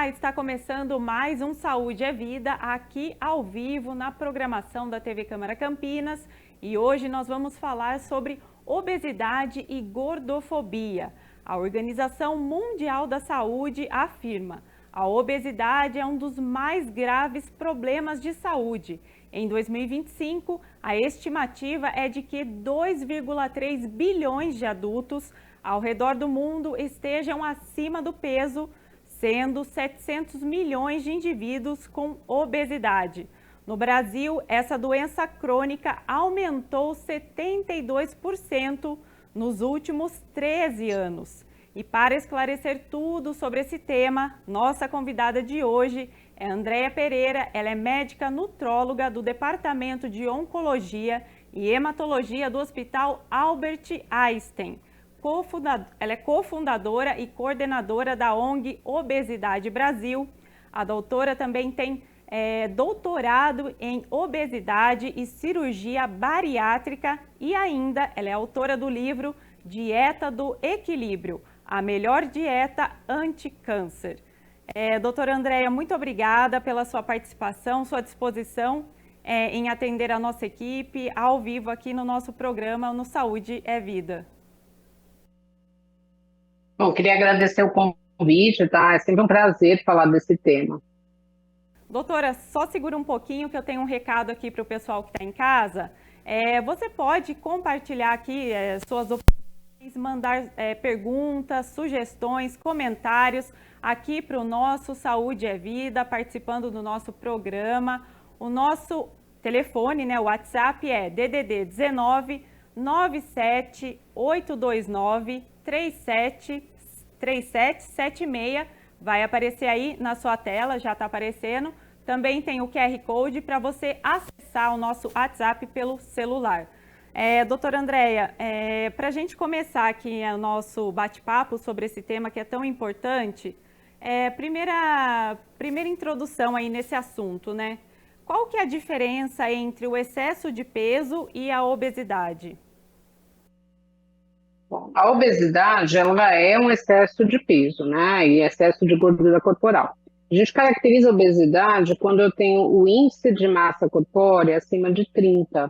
Olá, está começando mais um Saúde é Vida aqui ao vivo na programação da TV Câmara Campinas e hoje nós vamos falar sobre obesidade e gordofobia. A Organização Mundial da Saúde afirma: a obesidade é um dos mais graves problemas de saúde. Em 2025, a estimativa é de que 2,3 bilhões de adultos ao redor do mundo estejam acima do peso, sendo 700 milhões de indivíduos com obesidade. No Brasil, essa doença crônica aumentou 72% nos últimos 13 anos. E para esclarecer tudo sobre esse tema, nossa convidada de hoje é Andréia Pereira. Ela é médica nutróloga do Departamento de Oncologia e Hematologia do Hospital Albert Einstein. Ela é cofundadora e coordenadora da ONG Obesidade Brasil. A doutora também tem doutorado em obesidade e cirurgia bariátrica e ainda ela é autora do livro Dieta do Equilíbrio, a melhor dieta anti-câncer. Doutora Andréia, muito obrigada pela sua participação, sua disposição em atender a nossa equipe ao vivo aqui no nosso programa no Saúde é Vida. Bom, queria agradecer o convite, tá? É sempre um prazer falar desse tema. Doutora, só segura um pouquinho que eu tenho um recado aqui para o pessoal que está em casa. Você pode compartilhar aqui suas opiniões, mandar perguntas, sugestões, comentários aqui para o nosso Saúde é Vida, participando do nosso programa. O nosso telefone, né, o WhatsApp é DDD 19 97 829 3776, vai aparecer aí na sua tela, já está aparecendo. Também tem o QR Code para você acessar o nosso WhatsApp pelo celular. Doutora Andréia, para a gente começar aqui o nosso bate-papo sobre esse tema que é tão importante, primeira introdução aí nesse assunto, né? Qual que é a diferença entre o excesso de peso e a obesidade? Bom, a obesidade, ela é um excesso de peso, né? E excesso de gordura corporal. A gente caracteriza a obesidade quando eu tenho o índice de massa corpórea acima de 30.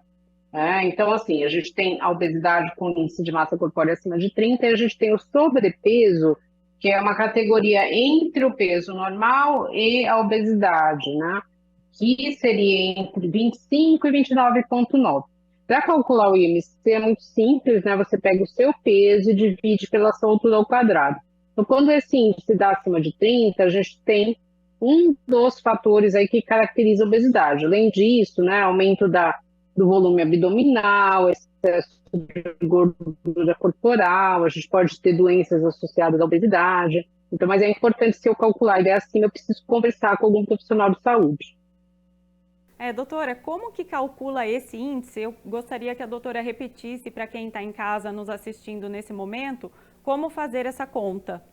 Então, assim, a gente tem a obesidade com índice de massa corpórea acima de 30 e a gente tem o sobrepeso, que é uma categoria entre o peso normal e a obesidade, né? Que seria entre 25 e 29,9. Para calcular o IMC é muito simples, né? Você pega o seu peso e divide pela sua altura ao quadrado. Então, quando esse índice dá acima de 30, a gente tem um dos fatores aí que caracteriza a obesidade. Além disso, né, aumento do volume abdominal, excesso de gordura corporal, a gente pode ter doenças associadas à obesidade. Então, mas é importante, se eu calcular e der acima, eu preciso conversar com algum profissional de saúde. Doutora, como que calcula esse índice? Eu gostaria que a doutora repetisse para quem está em casa nos assistindo nesse momento, como fazer essa conta.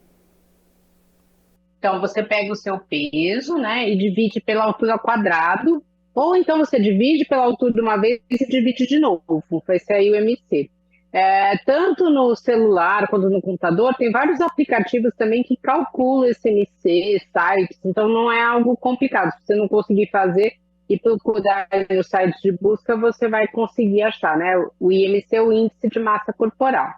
Então, você pega o seu peso, né, e divide pela altura ao quadrado, ou então você divide pela altura de uma vez e divide de novo, vai ser aí o MC. Tanto no celular quanto no computador, tem vários aplicativos também que calculam esse MC, sites, então não é algo complicado. Se você não conseguir fazer e procurar no site de busca, você vai conseguir achar, né? O IMC é o índice de massa corporal.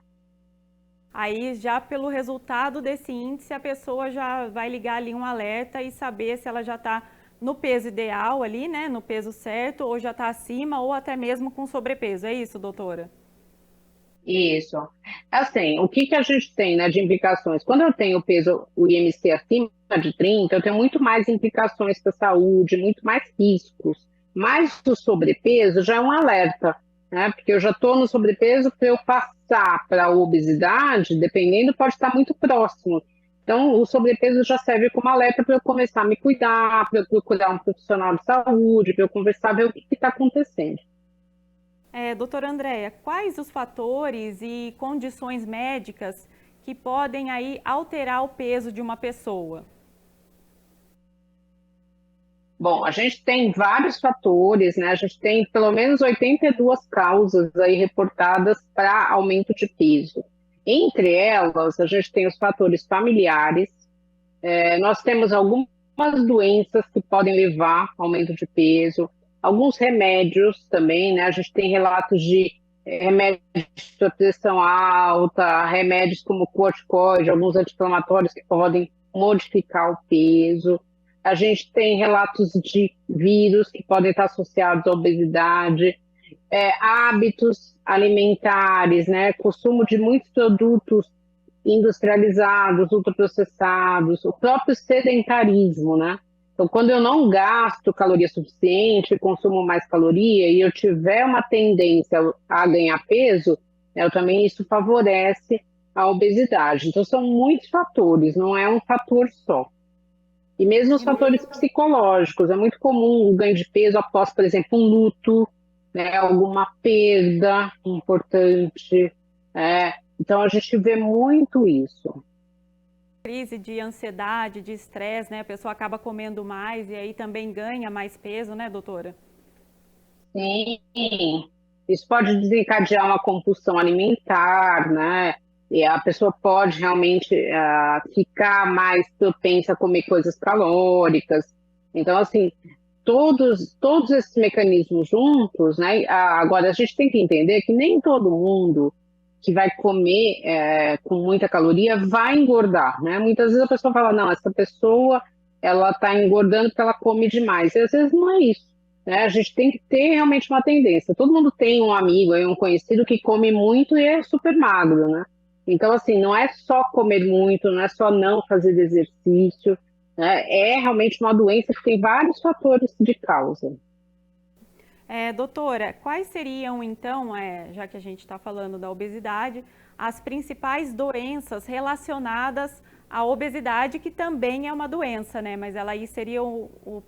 Aí, já pelo resultado desse índice, a pessoa já vai ligar ali um alerta e saber se ela já está no peso ideal ali, né? No peso certo, ou já está acima, ou até mesmo com sobrepeso. É isso, doutora? Isso. Assim, o que a gente tem, né, de implicações? Quando eu tenho o peso, o IMC acima de 30, eu tenho muito mais implicações para a saúde, muito mais riscos. Mas o sobrepeso já é um alerta, né? Porque eu já estou no sobrepeso, para eu passar para a obesidade, dependendo, pode estar muito próximo. Então, o sobrepeso já serve como alerta para eu começar a me cuidar, para eu procurar um profissional de saúde, para eu conversar, ver o que está acontecendo. Doutora Andréia, quais os fatores e condições médicas que podem aí alterar o peso de uma pessoa? Bom, a gente tem vários fatores, né? A gente tem pelo menos 82 causas aí reportadas para aumento de peso. Entre elas, a gente tem os fatores familiares, Nós temos algumas doenças que podem levar ao aumento de peso, alguns remédios também, né? A gente tem relatos de remédios para pressão alta, remédios como corticoide, alguns anti-inflamatórios que podem modificar o peso. A gente tem relatos de vírus que podem estar associados à obesidade, hábitos alimentares, né? Consumo de muitos produtos industrializados, ultraprocessados, o próprio sedentarismo, né? Então, quando eu não gasto caloria suficiente, consumo mais caloria e eu tiver uma tendência a ganhar peso, também isso favorece a obesidade. Então, são muitos fatores, não é um fator só. E mesmo os fatores psicológicos, é muito comum o ganho de peso após, por exemplo, um luto, né, alguma perda importante, então a gente vê muito isso. Crise de ansiedade, de estresse, né? A pessoa acaba comendo mais e aí também ganha mais peso, né, doutora? Sim, isso pode desencadear uma compulsão alimentar, né? E a pessoa pode realmente ficar mais propensa a comer coisas calóricas. Então, assim, todos esses mecanismos juntos, né? Agora, a gente tem que entender que nem todo mundo que vai comer com muita caloria vai engordar, né? Muitas vezes a pessoa fala, não, essa pessoa ela está engordando porque ela come demais. E às vezes não é isso, né? A gente tem que ter realmente uma tendência. Todo mundo tem um amigo, um conhecido que come muito e é super magro, né? Então, assim, não é só comer muito, não é só não fazer exercício, né? É realmente uma doença que tem vários fatores de causa. Doutora, quais seriam então, já que a gente está falando da obesidade, as principais doenças relacionadas à obesidade, que também é uma doença, né? Mas ela aí seria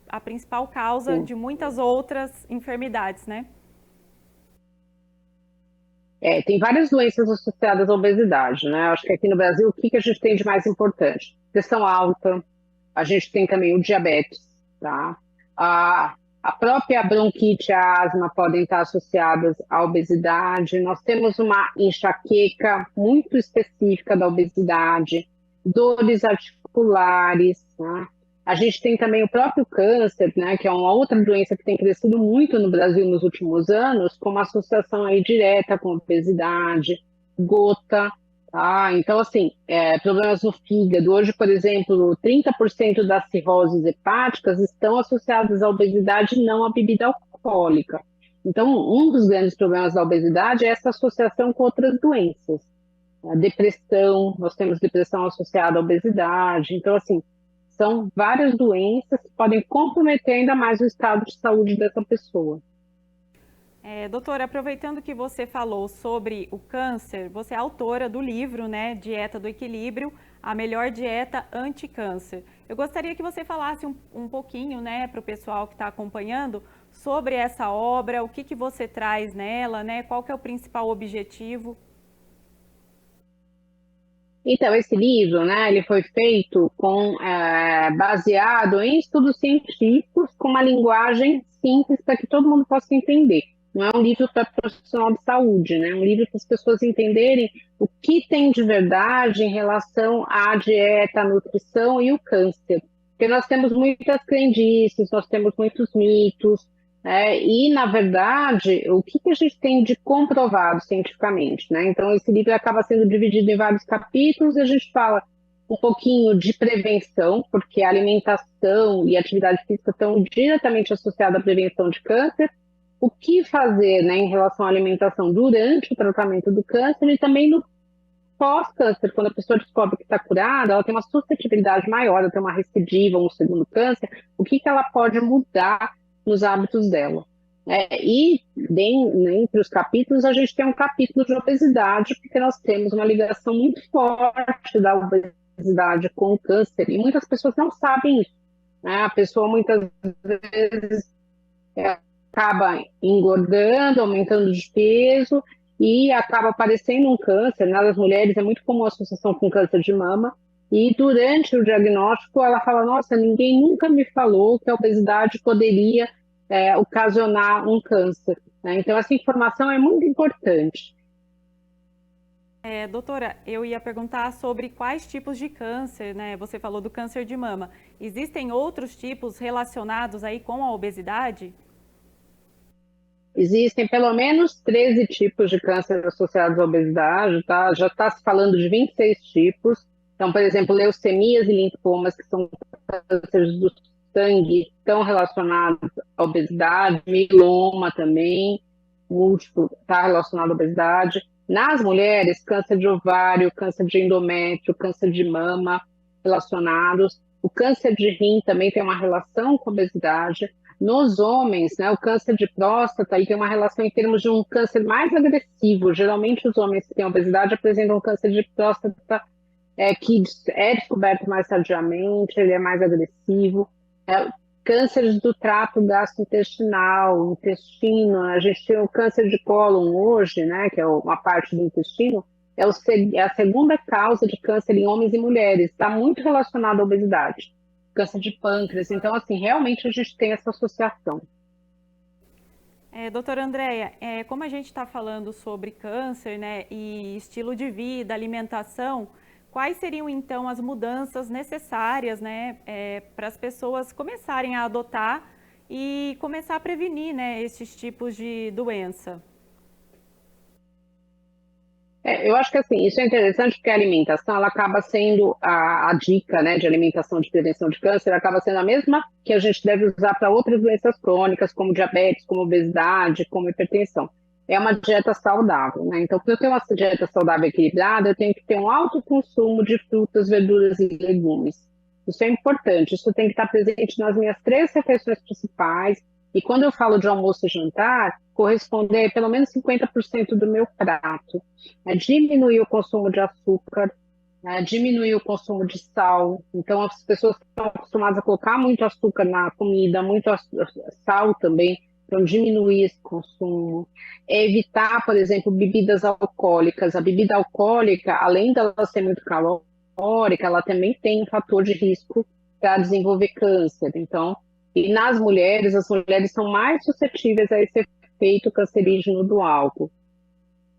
a principal causa Sim. de muitas outras enfermidades, né? Tem várias doenças associadas à obesidade, né? Acho que aqui no Brasil, o que que a gente tem de mais importante? Pressão alta, a gente tem também o diabetes, tá? A própria bronquite e a asma podem estar associadas à obesidade. Nós temos uma enxaqueca muito específica da obesidade, dores articulares, né? A gente tem também o próprio câncer, né, que é uma outra doença que tem crescido muito no Brasil nos últimos anos, com uma associação aí direta com obesidade, gota, tá? Então, assim, problemas no fígado. Hoje, por exemplo, 30% das cirroses hepáticas estão associadas à obesidade, não à bebida alcoólica. Então, um dos grandes problemas da obesidade é essa associação com outras doenças. A depressão, nós temos depressão associada à obesidade. Então, assim, são várias doenças que podem comprometer ainda mais o estado de saúde dessa pessoa. Doutora, aproveitando que você falou sobre o câncer, você é autora do livro, né, Dieta do Equilíbrio, a melhor dieta anti-câncer. Eu gostaria que você falasse um pouquinho, né, para o pessoal que está acompanhando sobre essa obra, o que você traz nela, né, qual que é o principal objetivo. Então, esse livro, né, ele foi feito baseado em estudos científicos, com uma linguagem simples para que todo mundo possa entender. Não é um livro para profissional de saúde, né? É um livro para as pessoas entenderem o que tem de verdade em relação à dieta, à nutrição e o câncer. Porque nós temos muitas crendices, nós temos muitos mitos, e, na verdade, o que a gente tem de comprovado cientificamente, né? Então, esse livro acaba sendo dividido em vários capítulos, e a gente fala um pouquinho de prevenção, porque a alimentação e a atividade física estão diretamente associadas à prevenção de câncer, o que fazer, né, em relação à alimentação durante o tratamento do câncer e também no pós-câncer, quando a pessoa descobre que está curada, ela tem uma suscetibilidade maior, ela tem uma recidiva, um segundo câncer, o que ela pode mudar nos hábitos dela. E entre os capítulos, a gente tem um capítulo de obesidade, porque nós temos uma ligação muito forte da obesidade com o câncer, e muitas pessoas não sabem isso, né? A pessoa muitas vezes acaba engordando, aumentando de peso, e acaba aparecendo um câncer. Nas mulheres é muito comum a associação com câncer de mama, e durante o diagnóstico ela fala, nossa, ninguém nunca me falou que a obesidade poderia ocasionar um câncer, né? Então essa informação é muito importante. Doutora, eu ia perguntar sobre quais tipos de câncer, né? Você falou do câncer de mama. Existem outros tipos relacionados aí com a obesidade? Existem pelo menos 13 tipos de câncer associados à obesidade, tá? Já está se falando de 26 tipos. Então, por exemplo, leucemias e linfomas, que são cânceres do sangue, estão relacionados à obesidade, mieloma também, múltiplo, está relacionado à obesidade. Nas mulheres, câncer de ovário, câncer de endométrio, câncer de mama relacionados. O câncer de rim também tem uma relação com a obesidade. Nos homens, né, o câncer de próstata aí tem uma relação em termos de um câncer mais agressivo. Geralmente, os homens que têm obesidade apresentam um câncer de próstata que é descoberto mais tardiamente, ele é mais agressivo. É, cânceres do trato gastrointestinal, intestino, a gente tem o câncer de cólon hoje, né, que é uma parte do intestino, é a segunda causa de câncer em homens e mulheres, está muito relacionado à obesidade. Câncer de pâncreas, então, assim, realmente a gente tem essa associação. Doutora Andréia, como a gente está falando sobre câncer, né, e estilo de vida, alimentação, quais seriam então as mudanças necessárias, né, para as pessoas começarem a adotar e começar a prevenir, né, esses tipos de doença? Eu acho que assim, isso é interessante porque a alimentação ela acaba sendo a dica, né, de alimentação de prevenção de câncer, acaba sendo a mesma que a gente deve usar para outras doenças crônicas, como diabetes, como obesidade, como hipertensão. É uma dieta saudável, né? Então, para eu ter uma dieta saudável equilibrada, eu tenho que ter um alto consumo de frutas, verduras e legumes. Isso é importante, isso tem que estar presente nas minhas 3 refeições principais. E quando eu falo de almoço e jantar, corresponder a pelo menos 50% do meu prato. Diminuir o consumo de açúcar, diminuir o consumo de sal. Então, as pessoas estão acostumadas a colocar muito açúcar na comida, muito sal também, então diminuir esse consumo. Evitar, por exemplo, bebidas alcoólicas. A bebida alcoólica, além dela ser muito calórica, ela também tem um fator de risco para desenvolver câncer. Então, e nas mulheres, as mulheres são mais suscetíveis a esse efeito cancerígeno do álcool.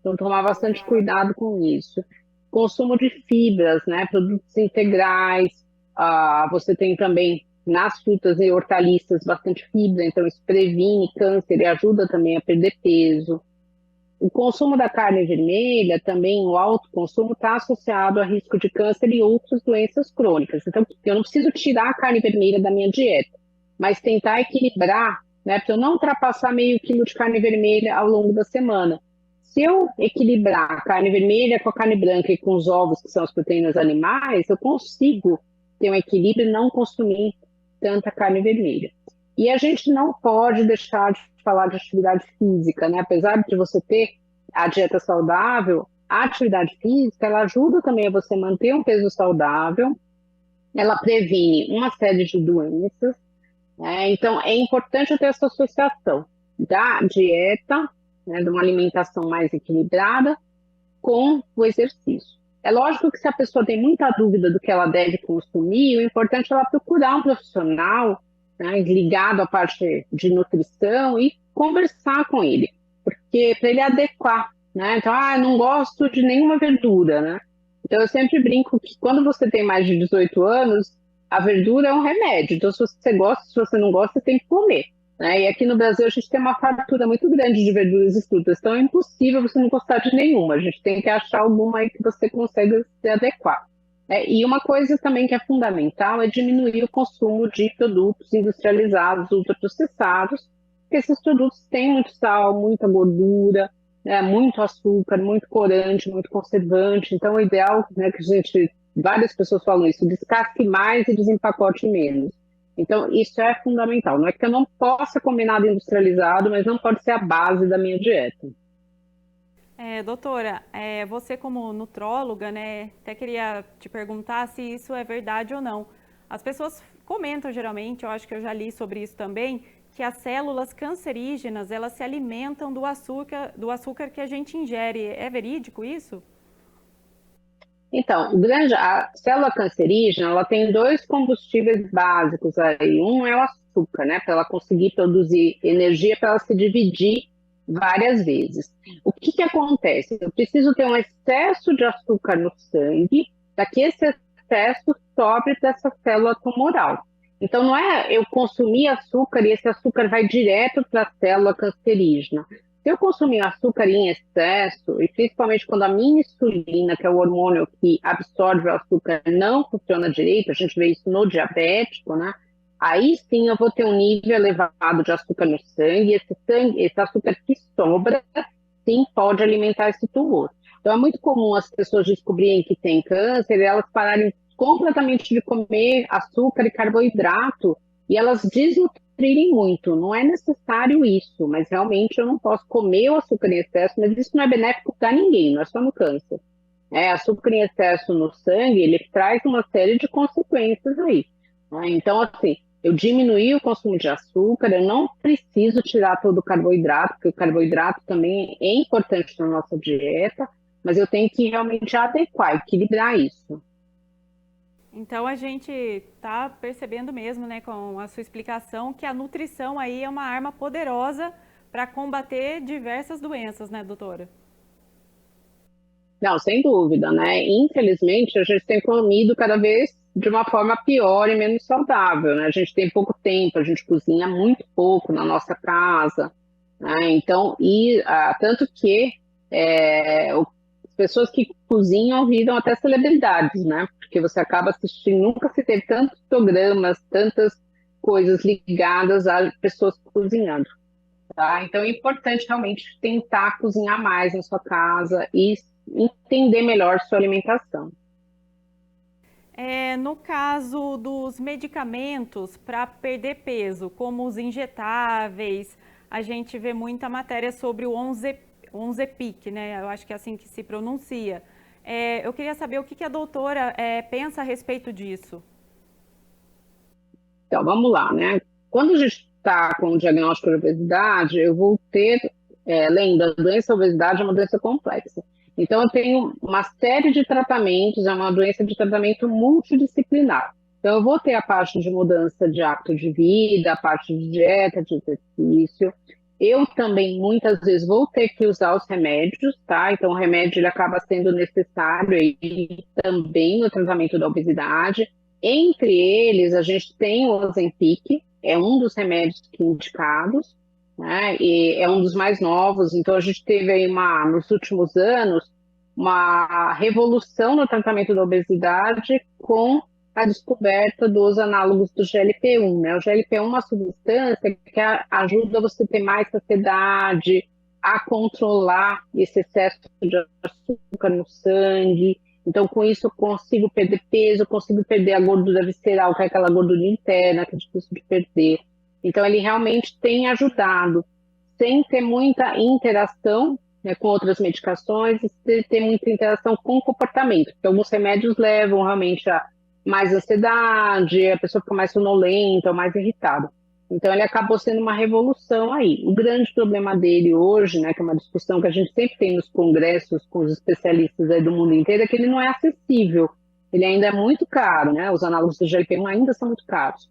Então, tomar bastante cuidado com isso. Consumo de fibras, né? Produtos integrais. Você tem também nas frutas e hortaliças bastante fibra, então isso previne câncer e ajuda também a perder peso. O consumo da carne vermelha, também o alto consumo, está associado a risco de câncer e outras doenças crônicas. Então, eu não preciso tirar a carne vermelha da minha dieta, mas tentar equilibrar, né, para eu não ultrapassar meio quilo de carne vermelha ao longo da semana. Se eu equilibrar a carne vermelha com a carne branca e com os ovos, que são as proteínas animais, eu consigo ter um equilíbrio e não consumir tanta carne vermelha. E a gente não pode deixar de falar de atividade física, né? Apesar de você ter a dieta saudável, a atividade física, ela ajuda também a você manter um peso saudável, ela previne uma série de doenças, né? Então, é importante ter essa associação da dieta, né, de uma alimentação mais equilibrada, com o exercício. É lógico que se a pessoa tem muita dúvida do que ela deve consumir, o importante é ela procurar um profissional, né, ligado à parte de nutrição e conversar com ele, porque para ele adequar, né? Então, não gosto de nenhuma verdura, né? Então, eu sempre brinco que quando você tem mais de 18 anos, a verdura é um remédio. Então, se você gosta, se você não gosta, você tem que comer, né? E aqui no Brasil a gente tem uma fartura muito grande de verduras e frutas, então é impossível você não gostar de nenhuma. A gente tem que achar alguma aí que você consiga se adequar. E uma coisa também que é fundamental é diminuir o consumo de produtos industrializados, ultraprocessados, porque esses produtos têm muito sal, muita gordura, né, muito açúcar, muito corante, muito conservante. Então, o ideal, né, que várias pessoas falam isso, descasque mais e desempacote menos. Então, isso é fundamental. Não é que eu não possa comer nada industrializado, mas não pode ser a base da minha dieta. Doutora, você como nutróloga, né, até queria te perguntar se isso é verdade ou não. As pessoas comentam geralmente, eu acho que eu já li sobre isso também, que as células cancerígenas, elas se alimentam do açúcar que a gente ingere. É verídico isso? Então, a célula cancerígena, ela tem 2 combustíveis básicos aí. Um é o açúcar, né, para ela conseguir produzir energia para ela se dividir várias vezes. O que que acontece? Eu preciso ter um excesso de açúcar no sangue para que esse excesso sobre dessa célula tumoral. Então, não é eu consumir açúcar e esse açúcar vai direto para a célula cancerígena. Se eu consumir açúcar em excesso, e principalmente quando a minha insulina, que é o hormônio que absorve o açúcar, não funciona direito, a gente vê isso no diabético, né? Aí sim eu vou ter um nível elevado de açúcar no sangue, esse açúcar que sobra, sim, pode alimentar esse tumor. Então é muito comum as pessoas descobrirem que têm câncer e elas pararem completamente de comer açúcar e carboidrato e elas desnutrirem muito. Não é necessário isso, mas realmente eu não posso comer o açúcar em excesso, mas isso não é benéfico para ninguém, não é só no câncer. Açúcar em excesso no sangue, ele traz uma série de consequências aí, né? Então, assim, eu diminuí o consumo de açúcar, eu não preciso tirar todo o carboidrato, porque o carboidrato também é importante na nossa dieta, mas eu tenho que realmente adequar, equilibrar isso. Então a gente está percebendo mesmo, né, com a sua explicação, que a nutrição aí é uma arma poderosa para combater diversas doenças, né, doutora? Não, sem dúvida, né? Infelizmente, a gente tem comido cada vez de uma forma pior e menos saudável, né? A gente tem pouco tempo, a gente cozinha muito pouco na nossa casa, né? Então, tanto que as pessoas que cozinham viram até celebridades, né? Porque você acaba assistindo, nunca se teve tantos programas, tantas coisas ligadas a pessoas cozinhando. Tá? Então é importante realmente tentar cozinhar mais na sua casa e entender melhor sua alimentação. No caso dos medicamentos para perder peso, como os injetáveis, a gente vê muita matéria sobre o Onzepic, né? Eu acho que é assim que se pronuncia. Eu queria saber o que a doutora pensa a respeito disso. Então vamos lá, né? Quando a gente está com o diagnóstico de obesidade, eu vou ter, lembra, a doença da obesidade é uma doença complexa. Então eu tenho uma série de tratamentos, é uma doença de tratamento multidisciplinar. Então eu vou ter a parte de mudança de hábito de vida, a parte de dieta, de exercício. Eu também muitas vezes vou ter que usar os remédios, tá? Então o remédio ele acaba sendo necessário aí também no tratamento da obesidade. Entre eles, a gente tem o Ozempic, é um dos remédios indicados, né? E é um dos mais novos. Então, a gente teve aí nos últimos anos, uma revolução no tratamento da obesidade com a descoberta dos análogos do GLP-1, né? O GLP-1 é uma substância que ajuda você a ter mais saciedade, a controlar esse excesso de açúcar no sangue. Então, com isso, eu consigo perder peso, eu consigo perder a gordura visceral, que é aquela gordura interna, que é difícil de perder. Então, ele realmente tem ajudado, sem ter muita interação, né, com outras medicações, e sem ter muita interação com o comportamento. Porque alguns remédios levam realmente a mais ansiedade, a pessoa fica mais sonolenta, ou mais irritada. Então, ele acabou sendo uma revolução aí. O grande problema dele hoje, né, que é uma discussão que a gente sempre tem nos congressos com os especialistas aí do mundo inteiro, é que ele não é acessível. Ele ainda é muito caro, né? Os análogos do GLP-1 ainda são muito caros,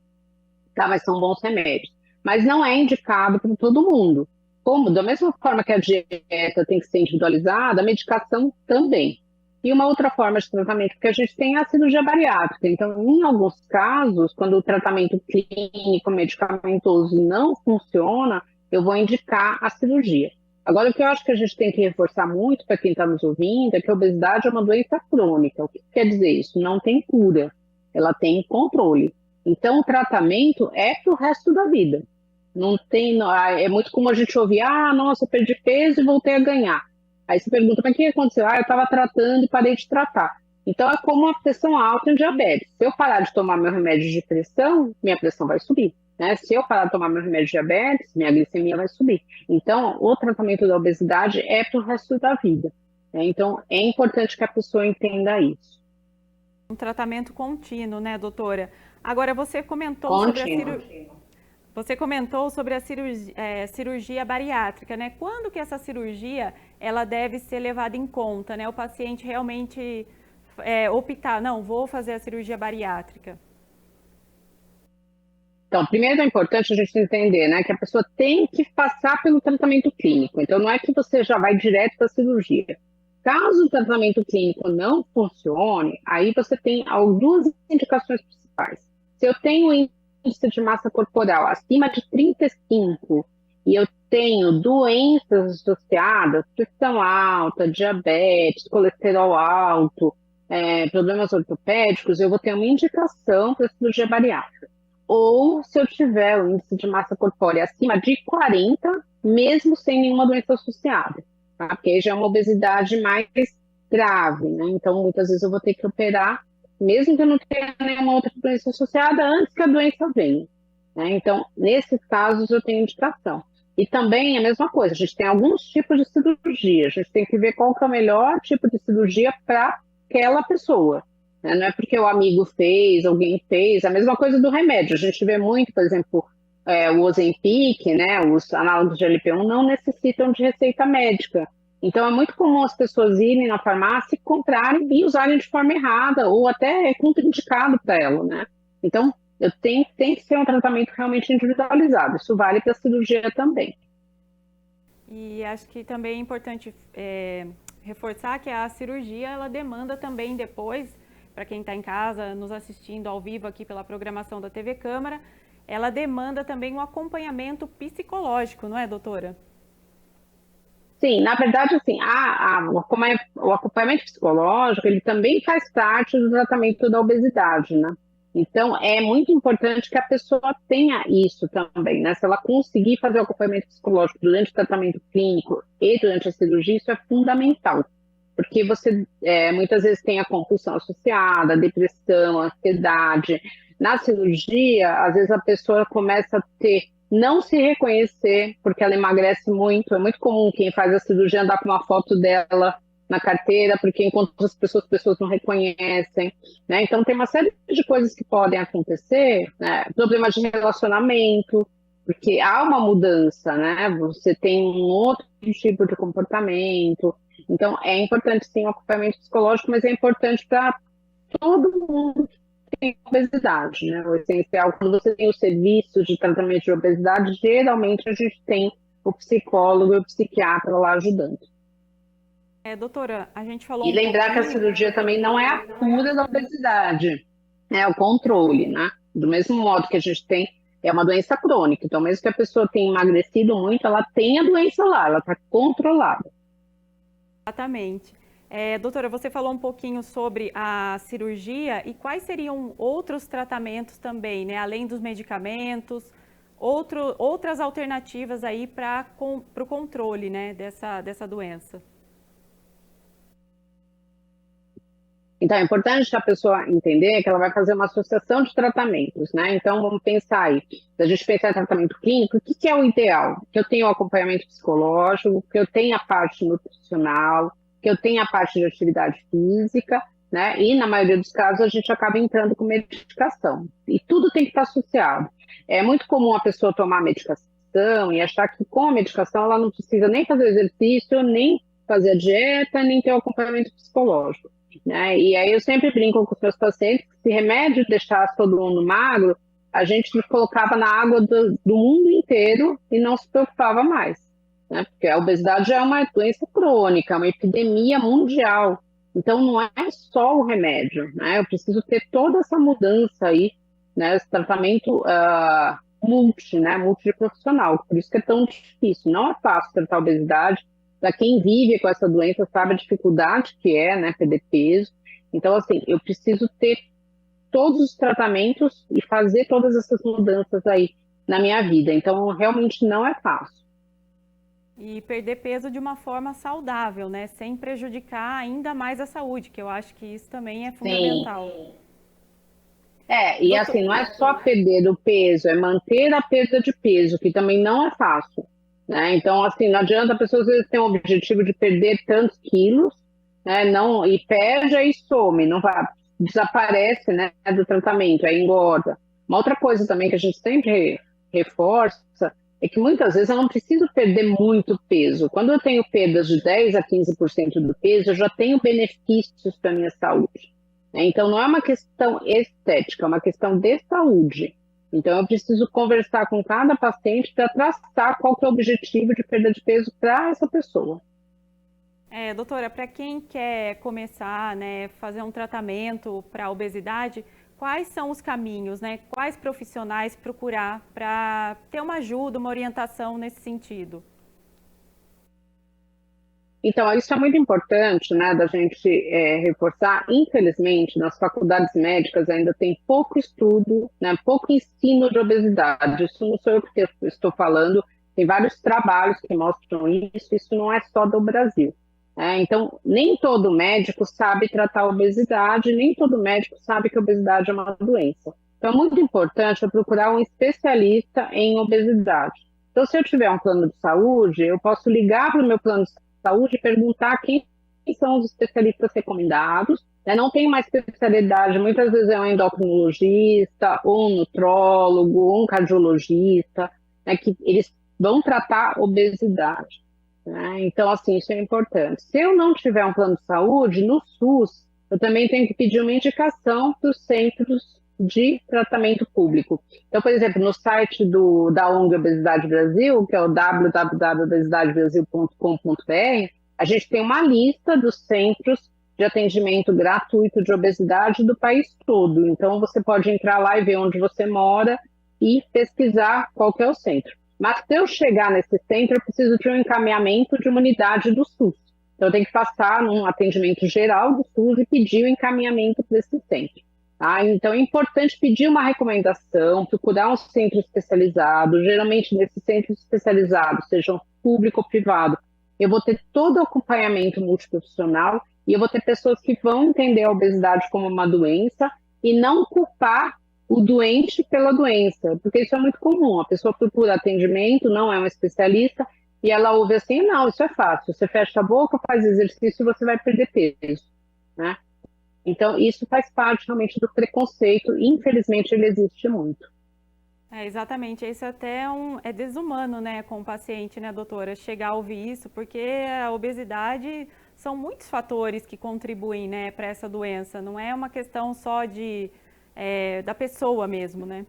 tá? Mas são bons remédios. Mas não é indicado para todo mundo. Como, da mesma forma que a dieta tem que ser individualizada, a medicação também. E uma outra forma de tratamento que a gente tem é a cirurgia bariátrica. Então, em alguns casos, quando o tratamento clínico, medicamentoso não funciona, eu vou indicar a cirurgia. Agora, o que eu acho que a gente tem que reforçar muito para quem está nos ouvindo é que a obesidade é uma doença crônica. O que quer dizer isso? Não tem cura, ela tem controle. Então, o tratamento é para o resto da vida. Não tem, é muito comum a gente ouvir, nossa, eu perdi peso e voltei a ganhar. Aí você pergunta, mas o que aconteceu? Eu estava tratando e parei de tratar. Então, é como uma pressão alta em diabetes. Se eu parar de tomar meu remédio de pressão, minha pressão vai subir, né? Se eu parar de tomar meu remédio de diabetes, minha glicemia vai subir. Então, o tratamento da obesidade é para o resto da vida, né? Então, é importante que a pessoa entenda isso. Um tratamento contínuo, né, doutora? Agora, você comentou sobre a Contínuo. Você comentou sobre a cirurgia bariátrica, né? Quando que essa cirurgia ela deve ser levada em conta, né? O paciente realmente optar, não, vou fazer a cirurgia bariátrica. Então, primeiro é importante a gente entender, né, que a pessoa tem que passar pelo tratamento clínico. Então, não é que você já vai direto para a cirurgia. Caso o tratamento clínico não funcione, aí você tem duas indicações principais. Se eu tenho índice de massa corporal acima de 35 e eu tenho doenças associadas, pressão alta, diabetes, colesterol alto, problemas ortopédicos, eu vou ter uma indicação para cirurgia bariátrica. Ou se eu tiver o índice de massa corpórea acima de 40, mesmo sem nenhuma doença associada, tá? Porque aí já é uma obesidade mais grave, né? Então, muitas vezes eu vou ter que operar, mesmo que eu não tenha nenhuma outra doença associada, antes que a doença venha, né? Então, nesses casos, eu tenho indicação. E também é a mesma coisa, a gente tem alguns tipos de cirurgia, a gente tem que ver qual que é o melhor tipo de cirurgia para aquela pessoa, né? Não é porque o amigo fez, alguém fez, a mesma coisa do remédio. A gente vê muito, por exemplo, o Ozempic, né? Os análogos de GLP-1 não necessitam de receita médica. Então é muito comum as pessoas irem na farmácia, comprarem e usarem de forma errada, ou até é contraindicado para ela, né? Então, tem que ser um tratamento realmente individualizado. Isso vale para a cirurgia também. E acho que também é importante reforçar que a cirurgia, ela demanda também depois, para quem está em casa nos assistindo ao vivo aqui pela programação da TV Câmara, ela demanda também um acompanhamento psicológico, não é, doutora? Sim, na verdade, assim, o acompanhamento psicológico, ele também faz parte do tratamento da obesidade, né? Então, é muito importante que a pessoa tenha isso também, né? Se ela conseguir fazer o acompanhamento psicológico durante o tratamento clínico e durante a cirurgia, isso é fundamental. Porque você muitas vezes tem a compulsão associada, a depressão, a ansiedade. Na cirurgia, às vezes a pessoa começa a não se reconhecer, porque ela emagrece muito. É muito comum quem faz a cirurgia andar com uma foto dela na carteira, porque enquanto as pessoas não reconhecem, né? Então tem uma série de coisas que podem acontecer, né? Problemas de relacionamento, porque há uma mudança, né? Você tem um outro tipo de comportamento. Então é importante sim o acompanhamento psicológico, mas é importante para todo mundo que tem obesidade, né? O essencial, quando você tem o serviço de tratamento de obesidade, geralmente a gente tem o psicólogo e o psiquiatra lá ajudando. Doutora, a gente falou E lembrar que a cirurgia também não é a cura da obesidade, é o controle, né? Do mesmo modo que a gente tem, é uma doença crônica, então mesmo que a pessoa tenha emagrecido muito, ela tem a doença lá, ela está controlada. Exatamente. Doutora, você falou um pouquinho sobre a cirurgia e quais seriam outros tratamentos também, né? Além dos medicamentos, outras alternativas aí para o controle, né, dessa doença. Então, é importante a pessoa entender que ela vai fazer uma associação de tratamentos, né? Então, vamos pensar aí. Se a gente pensar em tratamento clínico, o que é o ideal? Que eu tenha o acompanhamento psicológico, que eu tenha a parte nutricional, que eu tenha a parte de atividade física, né? E, na maioria dos casos, a gente acaba entrando com medicação. E tudo tem que estar associado. É muito comum a pessoa tomar medicação e achar que com a medicação ela não precisa nem fazer exercício, nem fazer a dieta, nem ter o acompanhamento psicológico, né? E aí eu sempre brinco com os meus pacientes que se remédio deixasse todo mundo magro, a gente colocava na água do mundo inteiro e não se preocupava mais, né? Porque a obesidade é uma doença crônica, uma epidemia mundial. Então não é só o remédio, né? Eu preciso ter toda essa mudança aí, né? Esse tratamento multiprofissional. Por isso que é tão difícil. Não é fácil tratar a obesidade. Para quem vive com essa doença sabe a dificuldade que é, né, perder peso. Então, assim, eu preciso ter todos os tratamentos e fazer todas essas mudanças aí na minha vida. Então, realmente não é fácil. E perder peso de uma forma saudável, né, sem prejudicar ainda mais a saúde, que eu acho que isso também é fundamental. Sim. E assim, não é só perder o peso, é manter a perda de peso, que também não é fácil, né? Então, assim, não adianta a pessoa às vezes ter um objetivo de perder tantos quilos, né? Não, e perde e some, não vai, desaparece, né, do tratamento, aí engorda. Uma outra coisa também que a gente sempre reforça é que muitas vezes eu não preciso perder muito peso. Quando eu tenho perdas de 10 a 15% do peso, eu já tenho benefícios para a minha saúde. Então, não é uma questão estética, é uma questão de saúde. Então, eu preciso conversar com cada paciente para traçar qual que é o objetivo de perda de peso para essa pessoa. Doutora, para quem quer começar, né, fazer um tratamento para a obesidade, quais são os caminhos, né? Quais profissionais procurar para ter uma ajuda, uma orientação nesse sentido? Então, isso é muito importante, né, da gente reforçar. Infelizmente, nas faculdades médicas ainda tem pouco estudo, né, pouco ensino de obesidade. Isso não sou eu que estou falando, tem vários trabalhos que mostram isso não é só do Brasil. Né? Então, nem todo médico sabe tratar a obesidade, nem todo médico sabe que a obesidade é uma doença. Então, é muito importante eu procurar um especialista em obesidade. Então, se eu tiver um plano de saúde, eu posso ligar para o meu plano de saúde e perguntar quem são os especialistas recomendados. Né? Não tem uma especialidade, muitas vezes é um endocrinologista, ou um nutrólogo, ou um cardiologista, né, que eles vão tratar obesidade. Né? Então, assim, isso é importante. Se eu não tiver um plano de saúde, no SUS, eu também tenho que pedir uma indicação para os centros de tratamento público. Então, por exemplo, no site da ONG Obesidade Brasil, que é o www.obesidadebrasil.com.br, a gente tem uma lista dos centros de atendimento gratuito de obesidade do país todo. Então, você pode entrar lá e ver onde você mora e pesquisar qual que é o centro. Mas, se eu chegar nesse centro, eu preciso de um encaminhamento de uma unidade do SUS. Então, eu tenho que passar num atendimento geral do SUS e pedir o encaminhamento para esse centro. Então, é importante pedir uma recomendação, procurar um centro especializado. Geralmente, nesses centros especializados, sejam público ou privado, eu vou ter todo o acompanhamento multiprofissional e eu vou ter pessoas que vão entender a obesidade como uma doença e não culpar o doente pela doença, porque isso é muito comum. A pessoa procura atendimento, não é um especialista, e ela ouve assim, não, isso é fácil, você fecha a boca, faz exercício e você vai perder peso, né? Então, isso faz parte realmente do preconceito, infelizmente ele existe muito. Exatamente, isso até é desumano, né, com o paciente, né, doutora, chegar a ouvir isso, porque a obesidade são muitos fatores que contribuem, né, para essa doença, não é uma questão só da pessoa mesmo, né?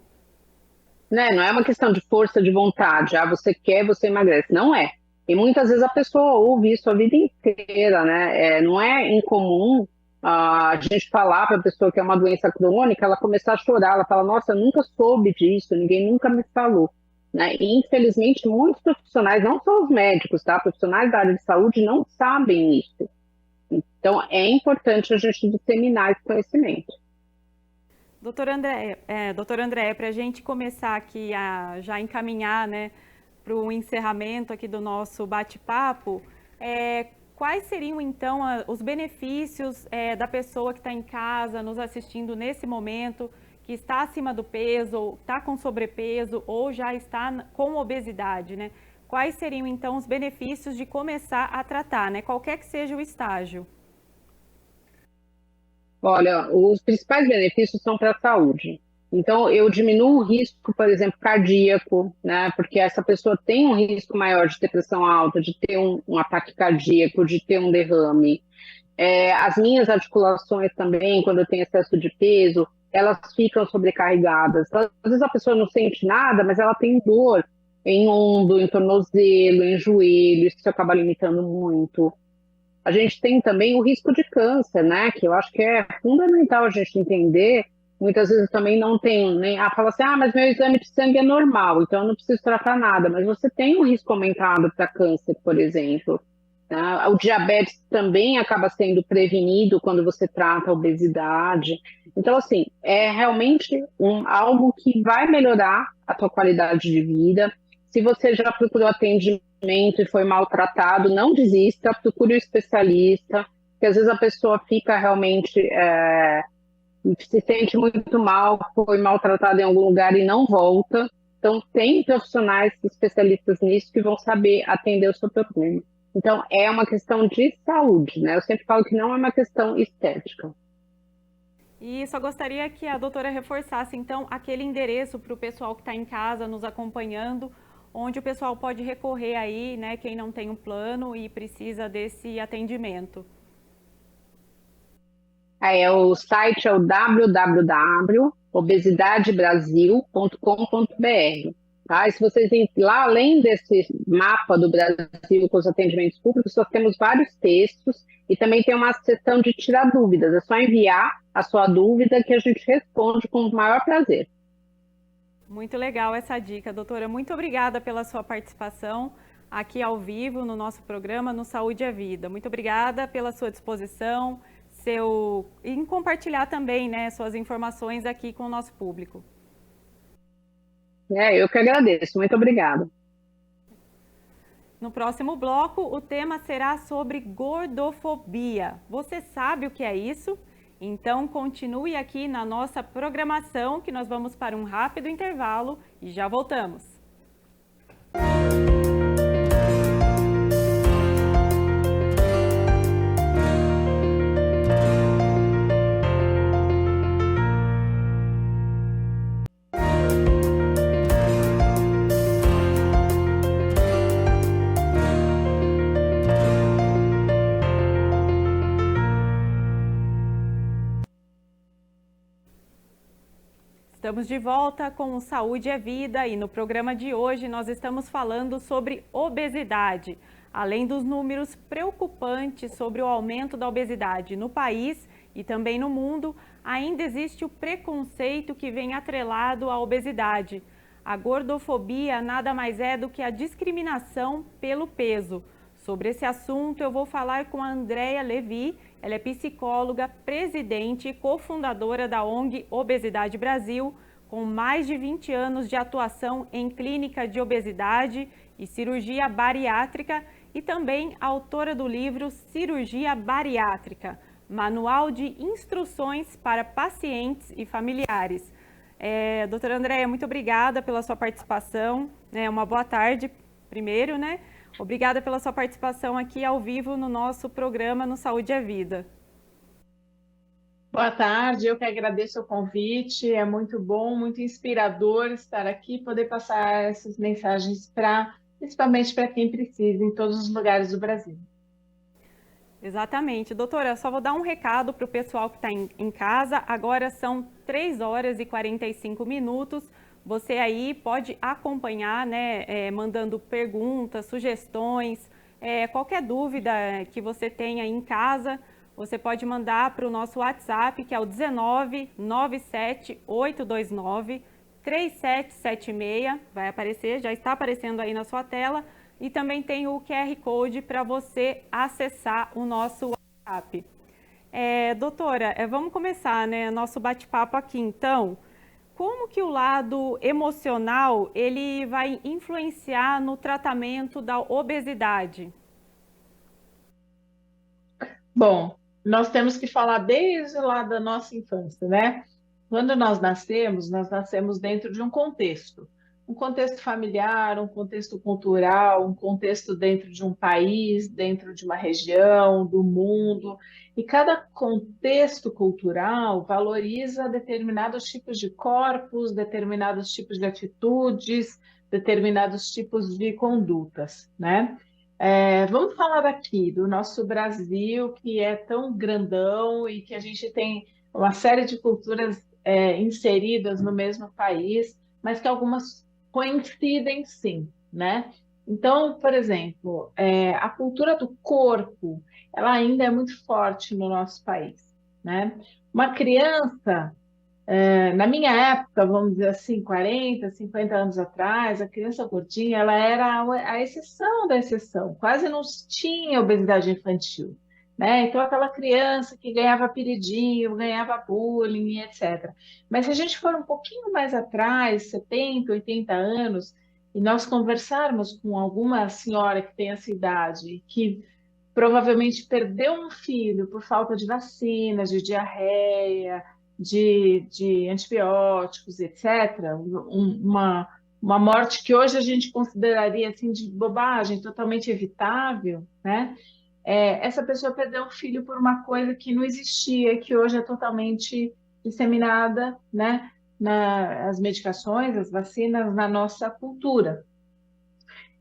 Não é uma questão de força de vontade, você quer, você emagrece, não é. E muitas vezes a pessoa ouve isso a vida inteira, né? Não é incomum a gente falar para a pessoa que é uma doença crônica, ela começar a chorar, ela fala, nossa, eu nunca soube disso, ninguém nunca me falou. Né? E infelizmente muitos profissionais, não só os médicos, tá? Profissionais da área de saúde não sabem isso. Então é importante a gente disseminar esse conhecimento. Doutor André, para a gente começar aqui a já encaminhar, né, para o encerramento aqui do nosso bate-papo, quais seriam então os benefícios da pessoa que está em casa nos assistindo nesse momento, que está acima do peso, ou está com sobrepeso ou já está com obesidade, né? Quais seriam então os benefícios de começar a tratar, né, qualquer que seja o estágio? Olha, os principais benefícios são para a saúde. Então, eu diminuo o risco, por exemplo, cardíaco, né? Porque essa pessoa tem um risco maior de ter pressão alta, de ter um ataque cardíaco, de ter um derrame. As minhas articulações também, quando eu tenho excesso de peso, elas ficam sobrecarregadas. Então, às vezes a pessoa não sente nada, mas ela tem dor em ombro, em tornozelo, em joelho, isso acaba limitando muito. A gente tem também o risco de câncer, né? Que eu acho que é fundamental a gente entender. Muitas vezes também não tem nem. Fala assim, mas meu exame de sangue é normal, então eu não preciso tratar nada. Mas você tem um risco aumentado para câncer, por exemplo. Né? O diabetes também acaba sendo prevenido quando você trata a obesidade. Então, assim, é realmente algo que vai melhorar a tua qualidade de vida. Se você já procurou atendimento e foi maltratado, não desista, procure um especialista, porque às vezes a pessoa fica realmente, se sente muito mal, foi maltratada em algum lugar e não volta. Então, tem profissionais especialistas nisso que vão saber atender o seu problema. Então, é uma questão de saúde, né? Eu sempre falo que não é uma questão estética. E só gostaria que a doutora reforçasse, então, aquele endereço para o pessoal que está em casa nos acompanhando, onde o pessoal pode recorrer aí, né, quem não tem um plano e precisa desse atendimento. O site é o www.obesidadebrasil.com.br obesidadebrasil.com.br. Tá? E se vocês lá, além desse mapa do Brasil com os atendimentos públicos, nós temos vários textos e também tem uma seção de tirar dúvidas. É só enviar a sua dúvida que a gente responde com o maior prazer. Muito legal essa dica, doutora. Muito obrigada pela sua participação aqui ao vivo no nosso programa no Saúde é Vida. Muito obrigada pela sua disposição em compartilhar também, né, suas informações aqui com o nosso público. Eu que agradeço. Muito obrigada. No próximo bloco, o tema será sobre gordofobia. Você sabe o que é isso? Então, continue aqui na nossa programação, que nós vamos para um rápido intervalo e já voltamos. Estamos de volta com o Saúde é Vida e no programa de hoje nós estamos falando sobre obesidade. Além dos números preocupantes sobre o aumento da obesidade no país e também no mundo, ainda existe o preconceito que vem atrelado à obesidade. A gordofobia nada mais é do que a discriminação pelo peso. Sobre esse assunto eu vou falar com a Andréia Levi. Ela é psicóloga, presidente e cofundadora da ONG Obesidade Brasil, com mais de 20 anos de atuação em clínica de obesidade e cirurgia bariátrica e também autora do livro Cirurgia Bariátrica, Manual de Instruções para Pacientes e Familiares. Doutora Andréia, muito obrigada pela sua participação. Uma boa tarde, primeiro, né? Obrigada pela sua participação aqui ao vivo no nosso programa no Saúde é Vida. Boa tarde, eu que agradeço o convite, é muito bom, muito inspirador estar aqui e poder passar essas mensagens principalmente para quem precisa em todos os lugares do Brasil. Exatamente. Doutora, só vou dar um recado para o pessoal que está em casa. Agora são 3 horas e 45 minutos. Você aí pode acompanhar, né, mandando perguntas, sugestões, qualquer dúvida que você tenha em casa, você pode mandar para o nosso WhatsApp, que é o 19 97 829 3776, vai aparecer, já está aparecendo aí na sua tela, e também tem o QR Code para você acessar o nosso WhatsApp. Doutora, vamos começar, né, nosso bate-papo aqui então. Como que o lado emocional ele vai influenciar no tratamento da obesidade? Bom, nós temos que falar desde lá da nossa infância, né? Quando nós nascemos dentro de um contexto familiar, um contexto cultural, um contexto dentro de um país, dentro de uma região, do mundo. E cada contexto cultural valoriza determinados tipos de corpos, determinados tipos de atitudes, determinados tipos de condutas, né? Vamos falar aqui do nosso Brasil, que é tão grandão e que a gente tem uma série de culturas inseridas no mesmo país, mas que algumas coincidem sim, né? Então, por exemplo, a cultura do corpo, ela ainda é muito forte no nosso país, né? Uma criança, na minha época, vamos dizer assim, 40, 50 anos atrás, a criança gordinha, ela era a exceção da exceção, quase não tinha obesidade infantil, né? Então, aquela criança que ganhava apelidinho, ganhava bullying, etc. Mas se a gente for um pouquinho mais atrás, 70, 80 anos, e nós conversarmos com alguma senhora que tem essa idade, que provavelmente perdeu um filho por falta de vacinas, de diarreia, de antibióticos, etc., uma morte que hoje a gente consideraria assim, de bobagem, totalmente evitável, né? Essa pessoa perdeu um filho por uma coisa que não existia, que hoje é totalmente disseminada, né? As medicações, as vacinas na nossa cultura.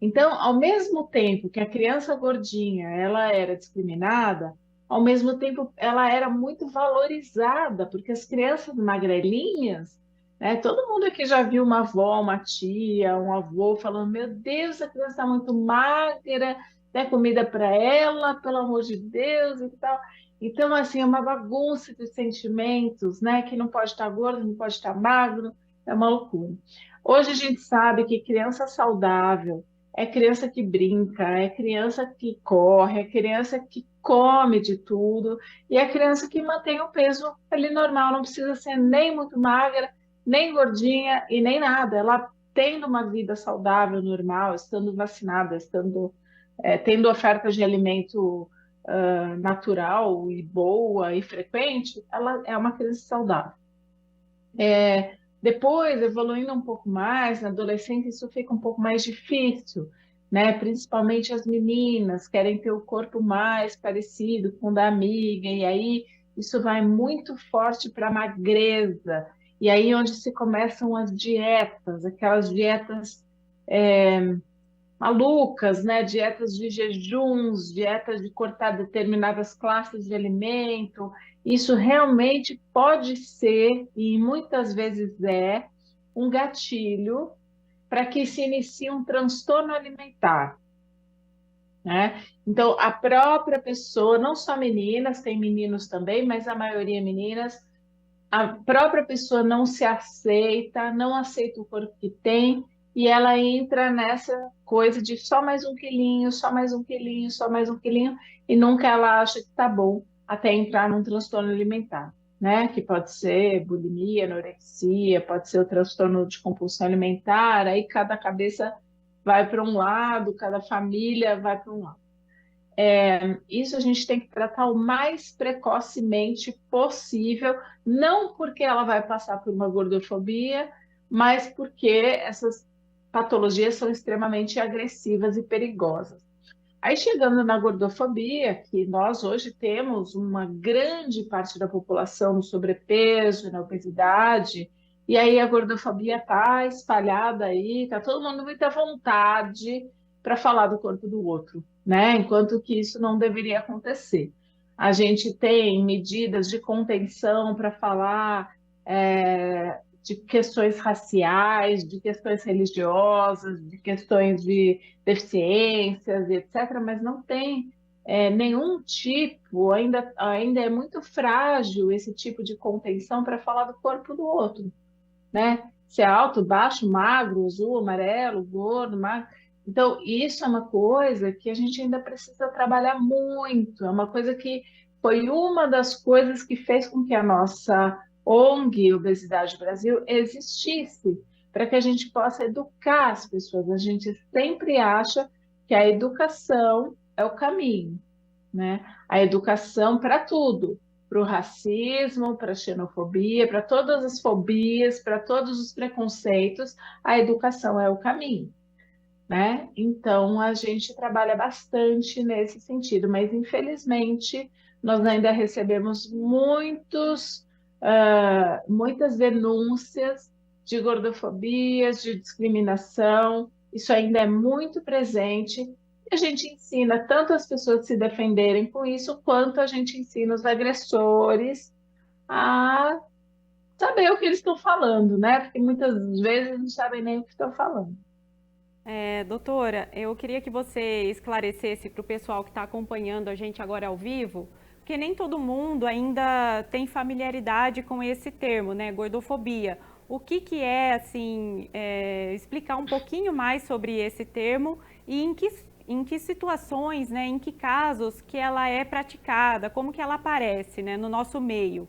Então, ao mesmo tempo que a criança gordinha ela era discriminada, ao mesmo tempo ela era muito valorizada, porque as crianças magrelinhas né? Todo mundo aqui já viu uma avó, uma tia, um avô falando: Meu Deus, a criança está muito magra, dá comida para ela, pelo amor de Deus e tal. Então, assim, é uma bagunça de sentimentos, né? Que não pode estar gordo, não pode estar magro, é uma loucura. Hoje a gente sabe que criança saudável é criança que brinca, é criança que corre, é criança que come de tudo, e é criança que mantém o peso ali normal, não precisa ser nem muito magra, nem gordinha e nem nada. Ela tendo uma vida saudável, normal, estando vacinada, tendo oferta de alimento natural e boa e frequente, ela é uma criança saudável. Depois, evoluindo um pouco mais, na adolescência, isso fica um pouco mais difícil, né? Principalmente as meninas querem ter o corpo mais parecido com o da amiga, e aí isso vai muito forte para a magreza. E aí onde se começam as dietas, aquelas dietas malucas, né? Dietas de jejuns, dietas de cortar determinadas classes de alimento. Isso realmente pode ser, e muitas vezes é, um gatilho para que se inicie um transtorno alimentar, né? Então, a própria pessoa, não só meninas, tem meninos também, mas a maioria meninas, a própria pessoa não se aceita, não aceita o corpo que tem, e ela entra nessa coisa de só mais um quilinho, só mais um quilinho, só mais um quilinho, e nunca ela acha que está bom até entrar num transtorno alimentar, né? Que pode ser bulimia, anorexia, pode ser o transtorno de compulsão alimentar, aí cada cabeça vai para um lado, cada família vai para um lado. Isso a gente tem que tratar o mais precocemente possível, não porque ela vai passar por uma gordofobia, mas porque essas patologias são extremamente agressivas e perigosas. Aí chegando na gordofobia, que nós hoje temos uma grande parte da população no sobrepeso e na obesidade, e aí a gordofobia está espalhada aí, está todo mundo muito à vontade para falar do corpo do outro, né? Enquanto que isso não deveria acontecer. A gente tem medidas de contenção para falar de questões raciais, de questões religiosas, de questões de deficiências, etc., mas não tem nenhum tipo, ainda é muito frágil esse tipo de contenção para falar do corpo do outro, né? Se é alto, baixo, magro, azul, amarelo, gordo, magro. Então, isso é uma coisa que a gente ainda precisa trabalhar muito, é uma coisa que foi uma das coisas que fez com que a nossa ONG Obesidade Brasil existisse, para que a gente possa educar as pessoas. A gente sempre acha que a educação é o caminho, né? A educação para tudo, para o racismo, para a xenofobia, para todas as fobias, para todos os preconceitos, a educação é o caminho, né? Então a gente trabalha bastante nesse sentido, mas infelizmente nós ainda recebemos muitas denúncias de gordofobias, de discriminação. Isso ainda é muito presente. E a gente ensina tanto as pessoas a se defenderem com isso, quanto a gente ensina os agressores a saber o que eles estão falando, né? Porque muitas vezes não sabem nem o que estão falando. Doutora, eu queria que você esclarecesse para o pessoal que está acompanhando a gente agora ao vivo, porque nem todo mundo ainda tem familiaridade com esse termo, né, gordofobia. O que é, assim, explicar um pouquinho mais sobre esse termo e em que situações, né, em que casos que ela é praticada, como que ela aparece, né, no nosso meio?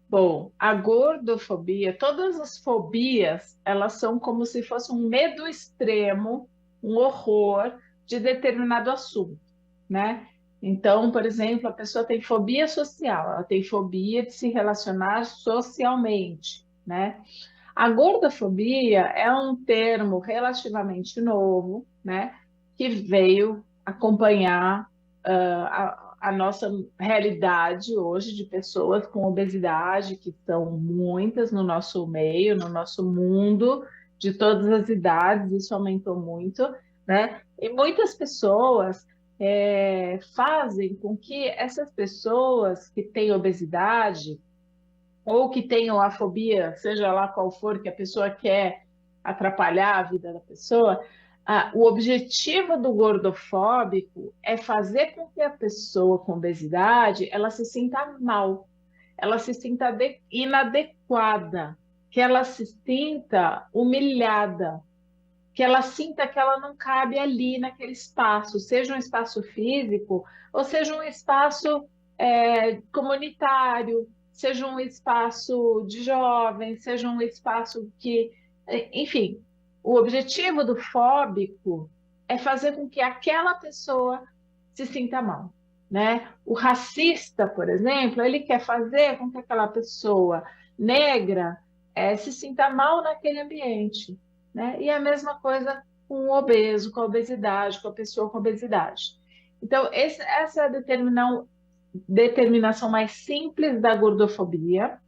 Bom, a gordofobia, todas as fobias, elas são como se fosse um medo extremo, um horror de determinado assunto, né? Então, por exemplo, a pessoa tem fobia social, ela tem fobia de se relacionar socialmente, né? A gordofobia é um termo relativamente novo, né? Que veio acompanhar a nossa realidade hoje de pessoas com obesidade, que são muitas no nosso meio, no nosso mundo, de todas as idades, isso aumentou muito, né? E muitas pessoas fazem com que essas pessoas que têm obesidade ou que tenham a fobia, seja lá qual for, que a pessoa quer atrapalhar a vida da pessoa, o objetivo do gordofóbico é fazer com que a pessoa com obesidade ela se sinta mal, ela se sinta inadequada, que ela se sinta humilhada, que ela sinta que ela não cabe ali naquele espaço, seja um espaço físico ou seja um espaço comunitário, seja um espaço de jovens, seja um espaço que, enfim, o objetivo do fóbico é fazer com que aquela pessoa se sinta mal, né? O racista, por exemplo, ele quer fazer com que aquela pessoa negra se sinta mal naquele ambiente, né? E a mesma coisa com o obeso, com a obesidade, com a pessoa com obesidade. Então, essa é a determinação mais simples da gordofobia,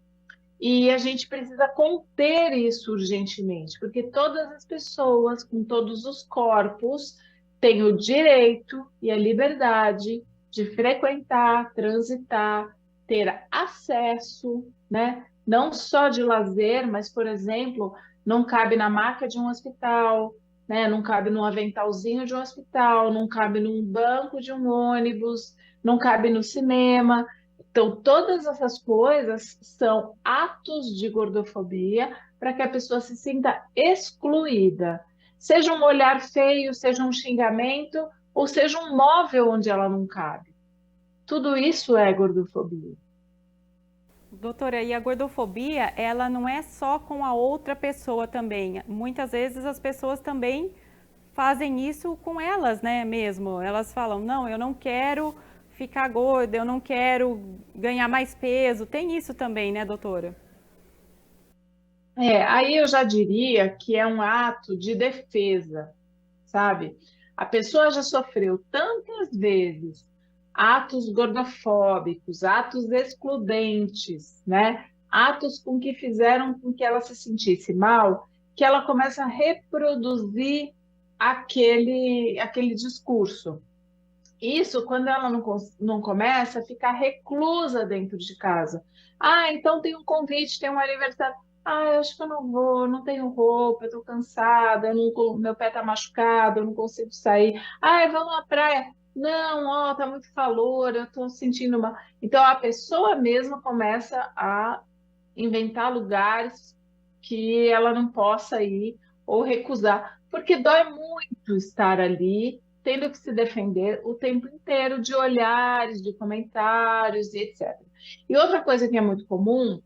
e a gente precisa conter isso urgentemente, porque todas as pessoas com todos os corpos têm o direito e a liberdade de frequentar, transitar, ter acesso, né? Não só de lazer, mas, por exemplo, não cabe na maca de um hospital, né? Não cabe num aventalzinho de um hospital, não cabe num banco de um ônibus, não cabe no cinema. Então, todas essas coisas são atos de gordofobia para que a pessoa se sinta excluída. Seja um olhar feio, seja um xingamento, ou seja um móvel onde ela não cabe. Tudo isso é gordofobia. Doutora, e a gordofobia, ela não é só com a outra pessoa também. Muitas vezes as pessoas também fazem isso com elas, né, mesmo. Elas falam, não, eu não quero ficar gorda, eu não quero ganhar mais peso. Tem isso também, né, doutora? Aí eu já diria que é um ato de defesa, sabe? A pessoa já sofreu tantas vezes atos gordofóbicos, atos excludentes, né? Atos com que fizeram com que ela se sentisse mal, que ela começa a reproduzir aquele discurso. Isso quando ela não começa a ficar reclusa dentro de casa. Ah, então tem um convite, tem um aniversário. Ah, eu acho que eu não vou, não tenho roupa, eu estou cansada, meu pé está machucado, eu não consigo sair. Ah, vamos à praia. Não, ó, tá muito calor, eu estou sentindo mal. Então a pessoa mesma começa a inventar lugares que ela não possa ir ou recusar, porque dói muito estar ali, tendo que se defender o tempo inteiro de olhares, de comentários e etc. E outra coisa que é muito comum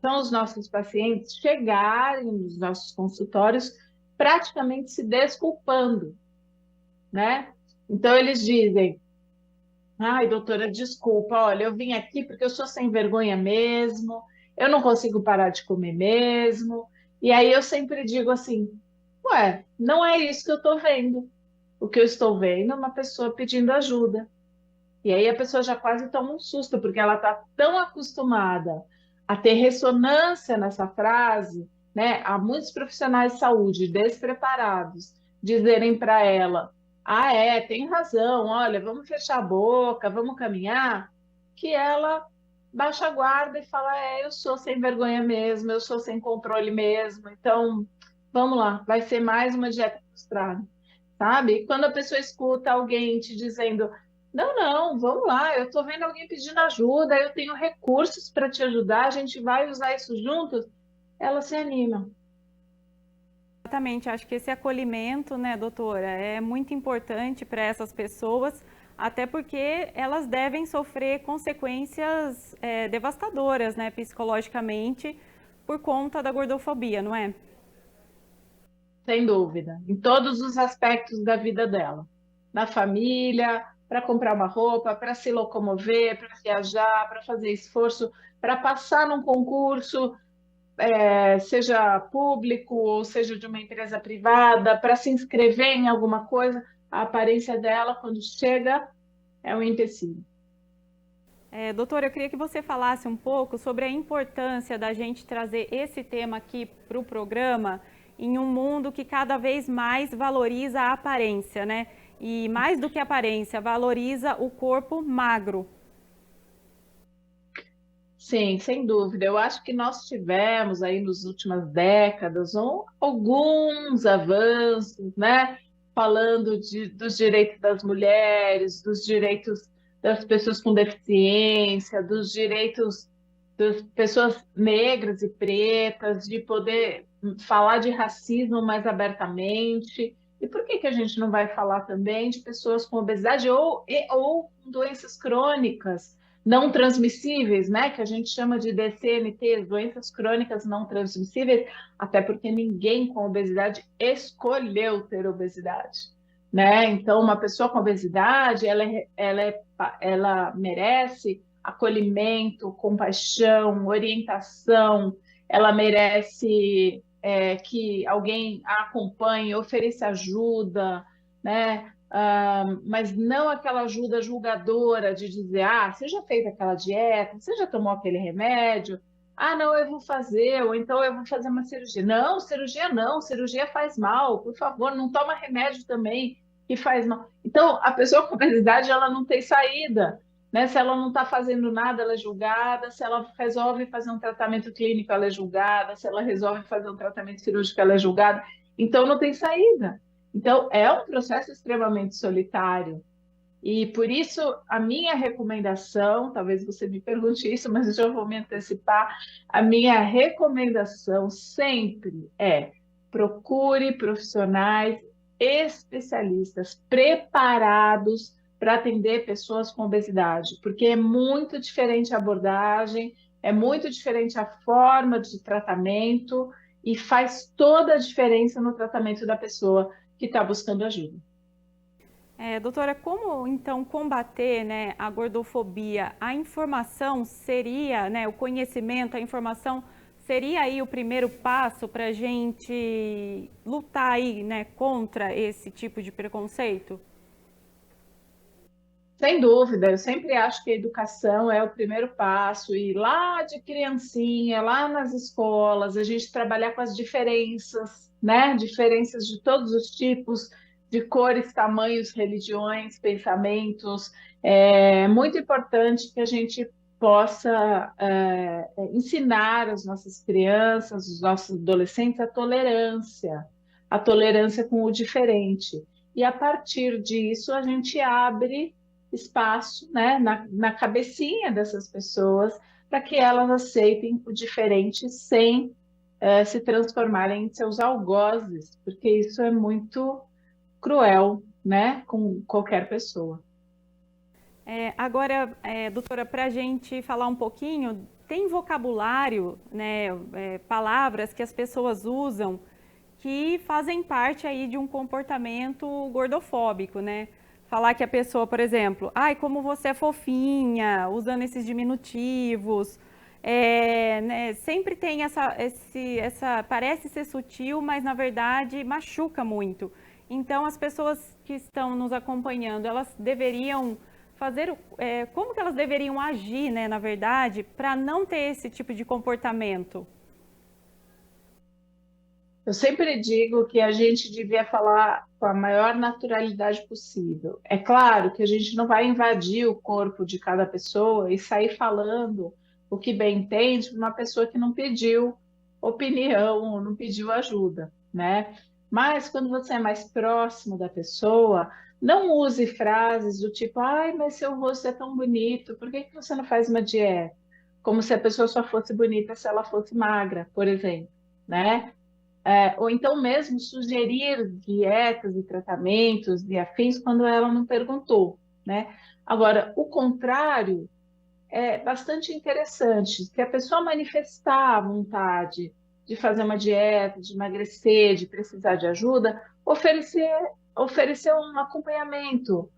são os nossos pacientes chegarem nos nossos consultórios praticamente se desculpando, né? Então eles dizem: ai, doutora, desculpa, olha, eu vim aqui porque eu sou sem vergonha mesmo, eu não consigo parar de comer mesmo. E aí eu sempre digo assim: ué, não é isso que eu estou vendo. O que eu estou vendo é uma pessoa pedindo ajuda. E aí a pessoa já quase toma um susto, porque ela está tão acostumada a ter ressonância nessa frase, né? Há muitos profissionais de saúde despreparados dizerem para ela: ah, tem razão, olha, vamos fechar a boca, vamos caminhar, que ela baixa a guarda e fala: eu sou sem vergonha mesmo, eu sou sem controle mesmo, então vamos lá, vai ser mais uma dieta frustrada, sabe? Quando a pessoa escuta alguém te dizendo: não, não, vamos lá, eu estou vendo alguém pedindo ajuda, eu tenho recursos para te ajudar, a gente vai usar isso juntos, ela se anima. Exatamente, acho que esse acolhimento, né, doutora, é muito importante para essas pessoas, até porque elas devem sofrer consequências devastadoras, né, psicologicamente, por conta da gordofobia, não é? Sem dúvida, em todos os aspectos da vida dela. Na família, para comprar uma roupa, para se locomover, para viajar, para fazer esforço, para passar num concurso, seja público ou seja de uma empresa privada, para se inscrever em alguma coisa, a aparência dela, quando chega, é um empecilho. Doutora, eu queria que você falasse um pouco sobre a importância da gente trazer esse tema aqui para o programa em um mundo que cada vez mais valoriza a aparência, né? E mais do que a aparência, valoriza o corpo magro. Sim, sem dúvida. Eu acho que nós tivemos aí nas últimas décadas alguns avanços, né? Falando dos direitos das mulheres, dos direitos das pessoas com deficiência, dos direitos das pessoas negras e pretas, de poder falar de racismo mais abertamente. E por que que a gente não vai falar também de pessoas com obesidade ou com doenças crônicas? Não transmissíveis, né, que a gente chama de DCNT, doenças crônicas não transmissíveis, até porque ninguém com obesidade escolheu ter obesidade, né? Então, uma pessoa com obesidade, ela merece acolhimento, compaixão, orientação, ela merece que alguém a acompanhe, ofereça ajuda, né? Mas não aquela ajuda julgadora de dizer, você já fez aquela dieta, você já tomou aquele remédio, não, eu vou fazer, ou então eu vou fazer uma cirurgia. Não, cirurgia faz mal, por favor, não toma remédio também que faz mal. Então, a pessoa com obesidade, ela não tem saída, né? Se ela não está fazendo nada, ela é julgada, se ela resolve fazer um tratamento clínico, ela é julgada, se ela resolve fazer um tratamento cirúrgico, ela é julgada. Então, não tem saída. Então, é um processo extremamente solitário. E por isso, a minha recomendação, talvez você me pergunte isso, mas eu já vou me antecipar, a minha recomendação sempre é procure profissionais especialistas preparados para atender pessoas com obesidade, porque é muito diferente a abordagem, é muito diferente a forma de tratamento e faz toda a diferença no tratamento da pessoa que está buscando ajuda. Doutora, como então combater, né, a gordofobia? A informação seria, né, o conhecimento, a informação seria aí o primeiro passo para a gente lutar aí, né, contra esse tipo de preconceito? Sem dúvida, eu sempre acho que a educação é o primeiro passo, e lá de criancinha, lá nas escolas, a gente trabalhar com as diferenças, né? Diferenças de todos os tipos, de cores, tamanhos, religiões, pensamentos. É muito importante que a gente possa ensinar as nossas crianças, os nossos adolescentes, a tolerância com o diferente. E a partir disso, a gente abre espaço, né, na cabecinha dessas pessoas para que elas aceitem o diferente sem se transformarem em seus algozes, porque isso é muito cruel, né, com qualquer pessoa. Agora, doutora, para a gente falar um pouquinho, tem vocabulário, né, palavras que as pessoas usam que fazem parte aí de um comportamento gordofóbico, né? Falar que a pessoa, por exemplo, como você é fofinha, usando esses diminutivos, né, sempre tem parece ser sutil, mas na verdade machuca muito. Então, as pessoas que estão nos acompanhando, elas deveriam fazer, como que elas deveriam agir, né, na verdade, para não ter esse tipo de comportamento? Eu sempre digo que a gente devia falar com a maior naturalidade possível. É claro que a gente não vai invadir o corpo de cada pessoa e sair falando o que bem entende para uma pessoa que não pediu opinião, não pediu ajuda, né? Mas quando você é mais próximo da pessoa, não use frases do tipo, mas seu rosto é tão bonito, por que que você não faz uma dieta? Como se a pessoa só fosse bonita se ela fosse magra, por exemplo, né? Ou então mesmo sugerir dietas e tratamentos e afins quando ela não perguntou, né? Agora, o contrário é bastante interessante. Se a pessoa manifestar a vontade de fazer uma dieta, de emagrecer, de precisar de ajuda, oferecer um acompanhamento.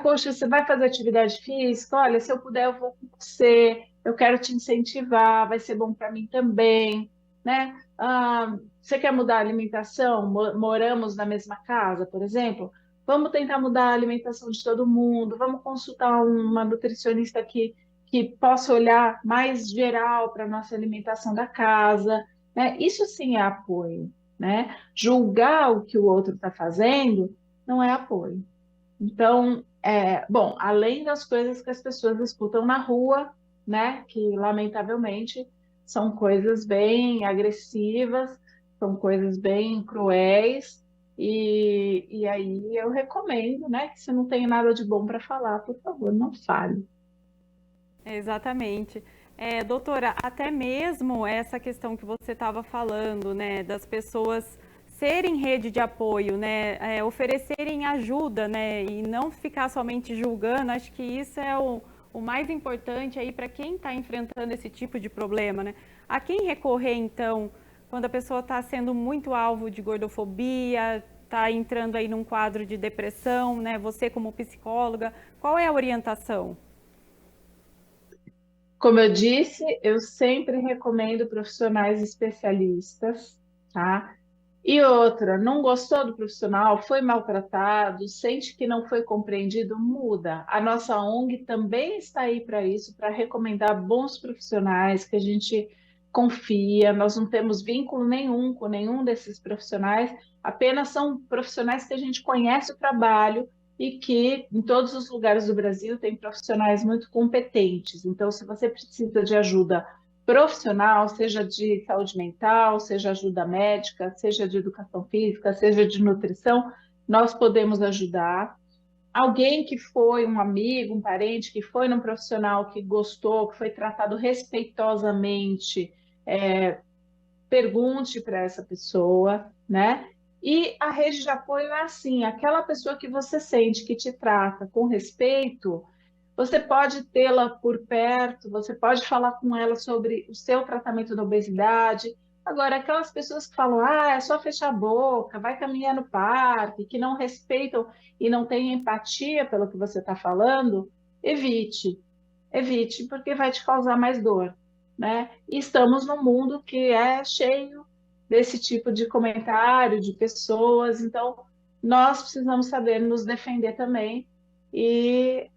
Poxa, você vai fazer atividade física? Olha, se eu puder, eu vou com você. Eu quero te incentivar, vai ser bom para mim também, né? Você quer mudar a alimentação? Moramos na mesma casa, por exemplo? Vamos tentar mudar a alimentação de todo mundo. Vamos consultar uma nutricionista que possa olhar mais geral para a nossa alimentação da casa, né? Isso sim é apoio, né? Julgar o que o outro está fazendo não é apoio. Então, bom, além das coisas que as pessoas escutam na rua, né? Que lamentavelmente são coisas bem agressivas, são coisas bem cruéis, e aí eu recomendo, né? Que se não tem nada de bom para falar, por favor, não fale. Exatamente. Doutora, até mesmo essa questão que você estava falando, né, das pessoas serem rede de apoio, né, oferecerem ajuda, né, e não ficar somente julgando, acho que isso é o mais importante aí para quem está enfrentando esse tipo de problema, né? A quem recorrer, então, quando a pessoa está sendo muito alvo de gordofobia, está entrando aí num quadro de depressão, né, você como psicóloga, qual é a orientação? Como eu disse, eu sempre recomendo profissionais especialistas, tá? E outra, não gostou do profissional, foi maltratado, sente que não foi compreendido, muda. A nossa ONG também está aí para isso, para recomendar bons profissionais que a gente confia. Nós não temos vínculo nenhum com nenhum desses profissionais, apenas são profissionais que a gente conhece o trabalho e que em todos os lugares do Brasil tem profissionais muito competentes. Então, se você precisa de ajuda profissional, seja de saúde mental, seja ajuda médica, seja de educação física, seja de nutrição, nós podemos ajudar. Alguém que foi um amigo, um parente, que foi num profissional que gostou, que foi tratado respeitosamente, pergunte para essa pessoa, né? E a rede de apoio é assim, aquela pessoa que você sente que te trata com respeito, você pode tê-la por perto, você pode falar com ela sobre o seu tratamento da obesidade. Agora, aquelas pessoas que falam, ah, é só fechar a boca, vai caminhar no parque, que não respeitam e não têm empatia pelo que você está falando, evite, evite, porque vai te causar mais dor, né? E estamos num mundo que é cheio desse tipo de comentário, de pessoas, então nós precisamos saber nos defender também e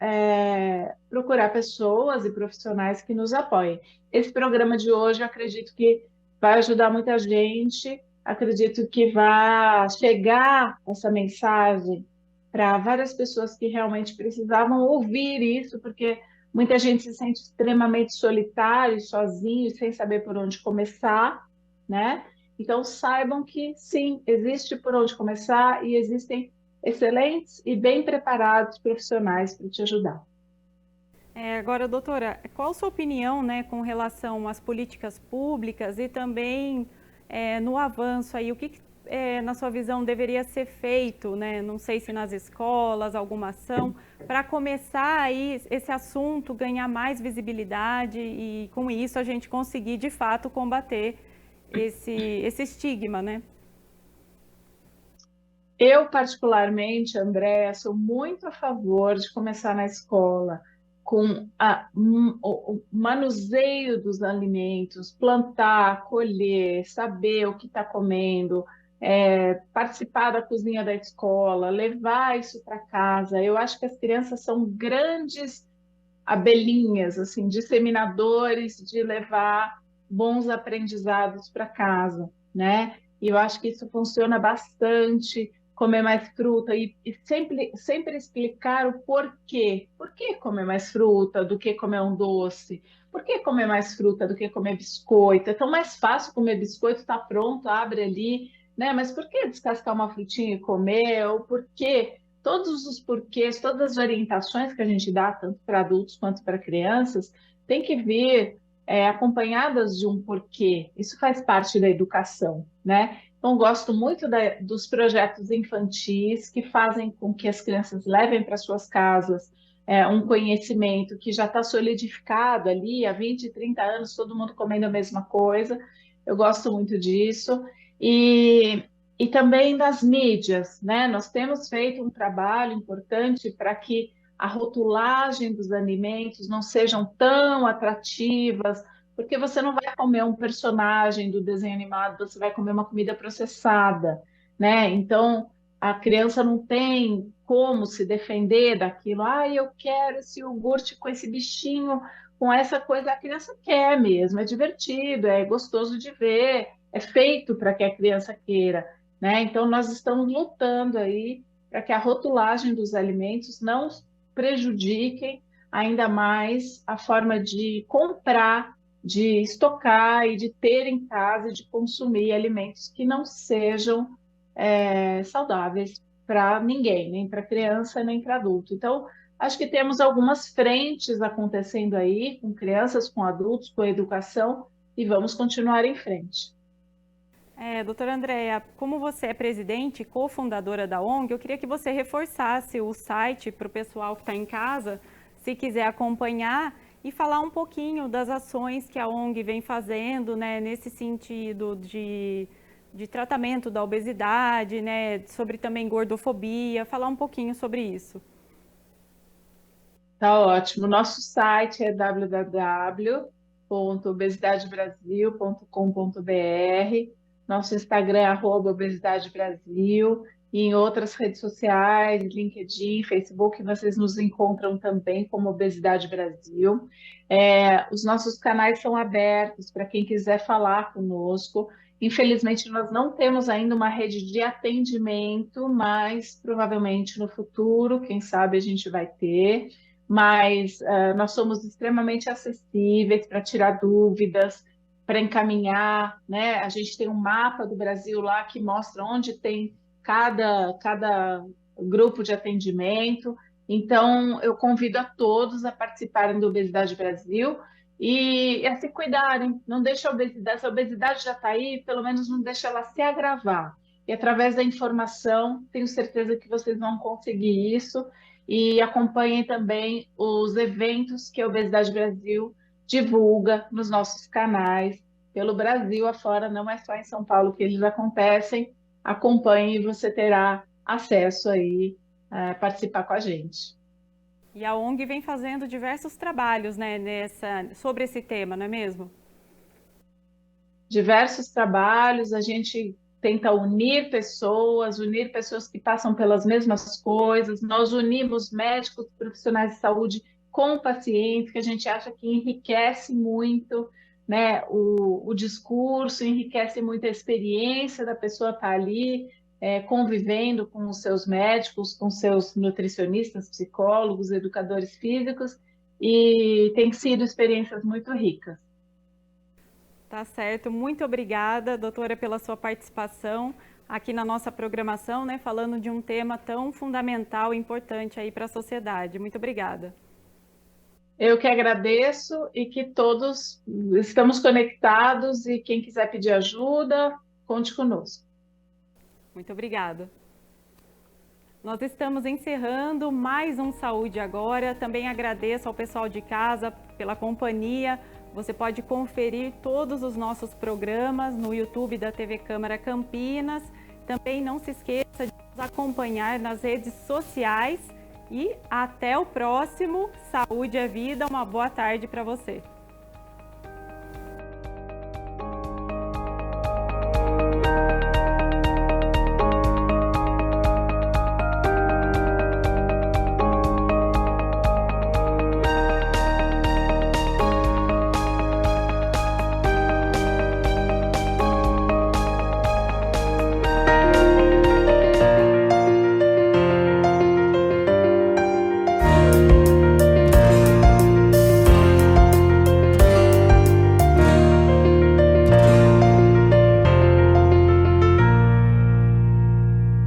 procurar pessoas e profissionais que nos apoiem. Esse programa de hoje, eu acredito que vai ajudar muita gente, acredito que vai chegar essa mensagem para várias pessoas que realmente precisavam ouvir isso, porque muita gente se sente extremamente solitário, sozinho, sem saber por onde começar, né? Então saibam que sim, existe por onde começar e existem excelentes e bem preparados profissionais para te ajudar. Agora, doutora, qual a sua opinião, né, com relação às políticas públicas e também no avanço aí, o que, na sua visão, deveria ser feito, né, não sei se nas escolas, alguma ação, para começar aí esse assunto ganhar mais visibilidade e com isso a gente conseguir, de fato, combater esse estigma, né? Eu, particularmente, Andréa, sou muito a favor de começar na escola com o manuseio dos alimentos, plantar, colher, saber o que está comendo, participar da cozinha da escola, levar isso para casa. Eu acho que as crianças são grandes abelhinhas, assim, disseminadores de levar bons aprendizados para casa, né? E eu acho que isso funciona bastante, comer mais fruta e sempre explicar o porquê. Por que comer mais fruta do que comer um doce? Por que comer mais fruta do que comer biscoito? É tão mais fácil comer biscoito, está pronto, abre ali, né? Mas por que descascar uma frutinha e comer? Ou por que todos os porquês, todas as orientações que a gente dá, tanto para adultos quanto para crianças, tem que vir acompanhadas de um porquê. Isso faz parte da educação, né? Então, gosto muito dos projetos infantis que fazem com que as crianças levem para suas casas um conhecimento que já está solidificado ali há 20, 30 anos, todo mundo comendo a mesma coisa. Eu gosto muito disso. E e também das mídias, né? Nós temos feito um trabalho importante para que a rotulagem dos alimentos não sejam tão atrativas, porque você não vai comer um personagem do desenho animado, você vai comer uma comida processada, né? Então, a criança não tem como se defender daquilo. Ah, eu quero esse iogurte com esse bichinho, com essa coisa. A criança quer mesmo, é divertido, é gostoso de ver, é feito para que a criança queira, né? Então, nós estamos lutando aí para que a rotulagem dos alimentos não prejudiquem ainda mais a forma de comprar, de estocar e de ter em casa e de consumir alimentos que não sejam saudáveis para ninguém, nem para criança, nem para adulto. Então, acho que temos algumas frentes acontecendo aí, com crianças, com adultos, com educação, e vamos continuar em frente. Doutora Andréia, como você é presidente e cofundadora da ONG, eu queria que você reforçasse o site para o pessoal que está em casa, se quiser acompanhar, e falar um pouquinho das ações que a ONG vem fazendo, né, nesse sentido de tratamento da obesidade, né, sobre também gordofobia, falar um pouquinho sobre isso. Tá ótimo. Nosso site é www.obesidadebrasil.com.br. Nosso Instagram é @obesidadebrasil. E em outras redes sociais, LinkedIn, Facebook, vocês nos encontram também como Obesidade Brasil. Os nossos canais são abertos para quem quiser falar conosco. Infelizmente, nós não temos ainda uma rede de atendimento, mas provavelmente no futuro, quem sabe, a gente vai ter. Mas nós somos extremamente acessíveis para tirar dúvidas, para encaminhar, né? A gente tem um mapa do Brasil lá que mostra onde tem cada grupo de atendimento. Então, eu convido a todos a participarem do Obesidade Brasil e a se cuidarem. Não deixa a obesidade, se a obesidade já está aí, pelo menos não deixa ela se agravar. E através da informação, tenho certeza que vocês vão conseguir isso. E acompanhem também os eventos que a Obesidade Brasil divulga nos nossos canais pelo Brasil afora, não é só em São Paulo que eles acontecem. Acompanhe e você terá acesso aí a participar com a gente. E a ONG vem fazendo diversos trabalhos, né, sobre esse tema, não é mesmo? Diversos trabalhos, a gente tenta unir pessoas que passam pelas mesmas coisas. Nós unimos médicos, profissionais de saúde com pacientes, que a gente acha que enriquece muito, né, o discurso, enriquece muito a experiência da pessoa estar ali, convivendo com os seus médicos, com seus nutricionistas, psicólogos, educadores físicos, e tem sido experiências muito ricas. Tá certo. Muito obrigada, doutora, pela sua participação aqui na nossa programação, né, falando de um tema tão fundamental e importante aí para a sociedade. Muito obrigada. Eu que agradeço e que todos estamos conectados e quem quiser pedir ajuda, conte conosco. Muito obrigada. Nós estamos encerrando mais um Saúde Agora. Também agradeço ao pessoal de casa pela companhia. Você pode conferir todos os nossos programas no YouTube da TV Câmara Campinas. Também não se esqueça de nos acompanhar nas redes sociais. E até o próximo Saúde é Vida. Uma boa tarde para você.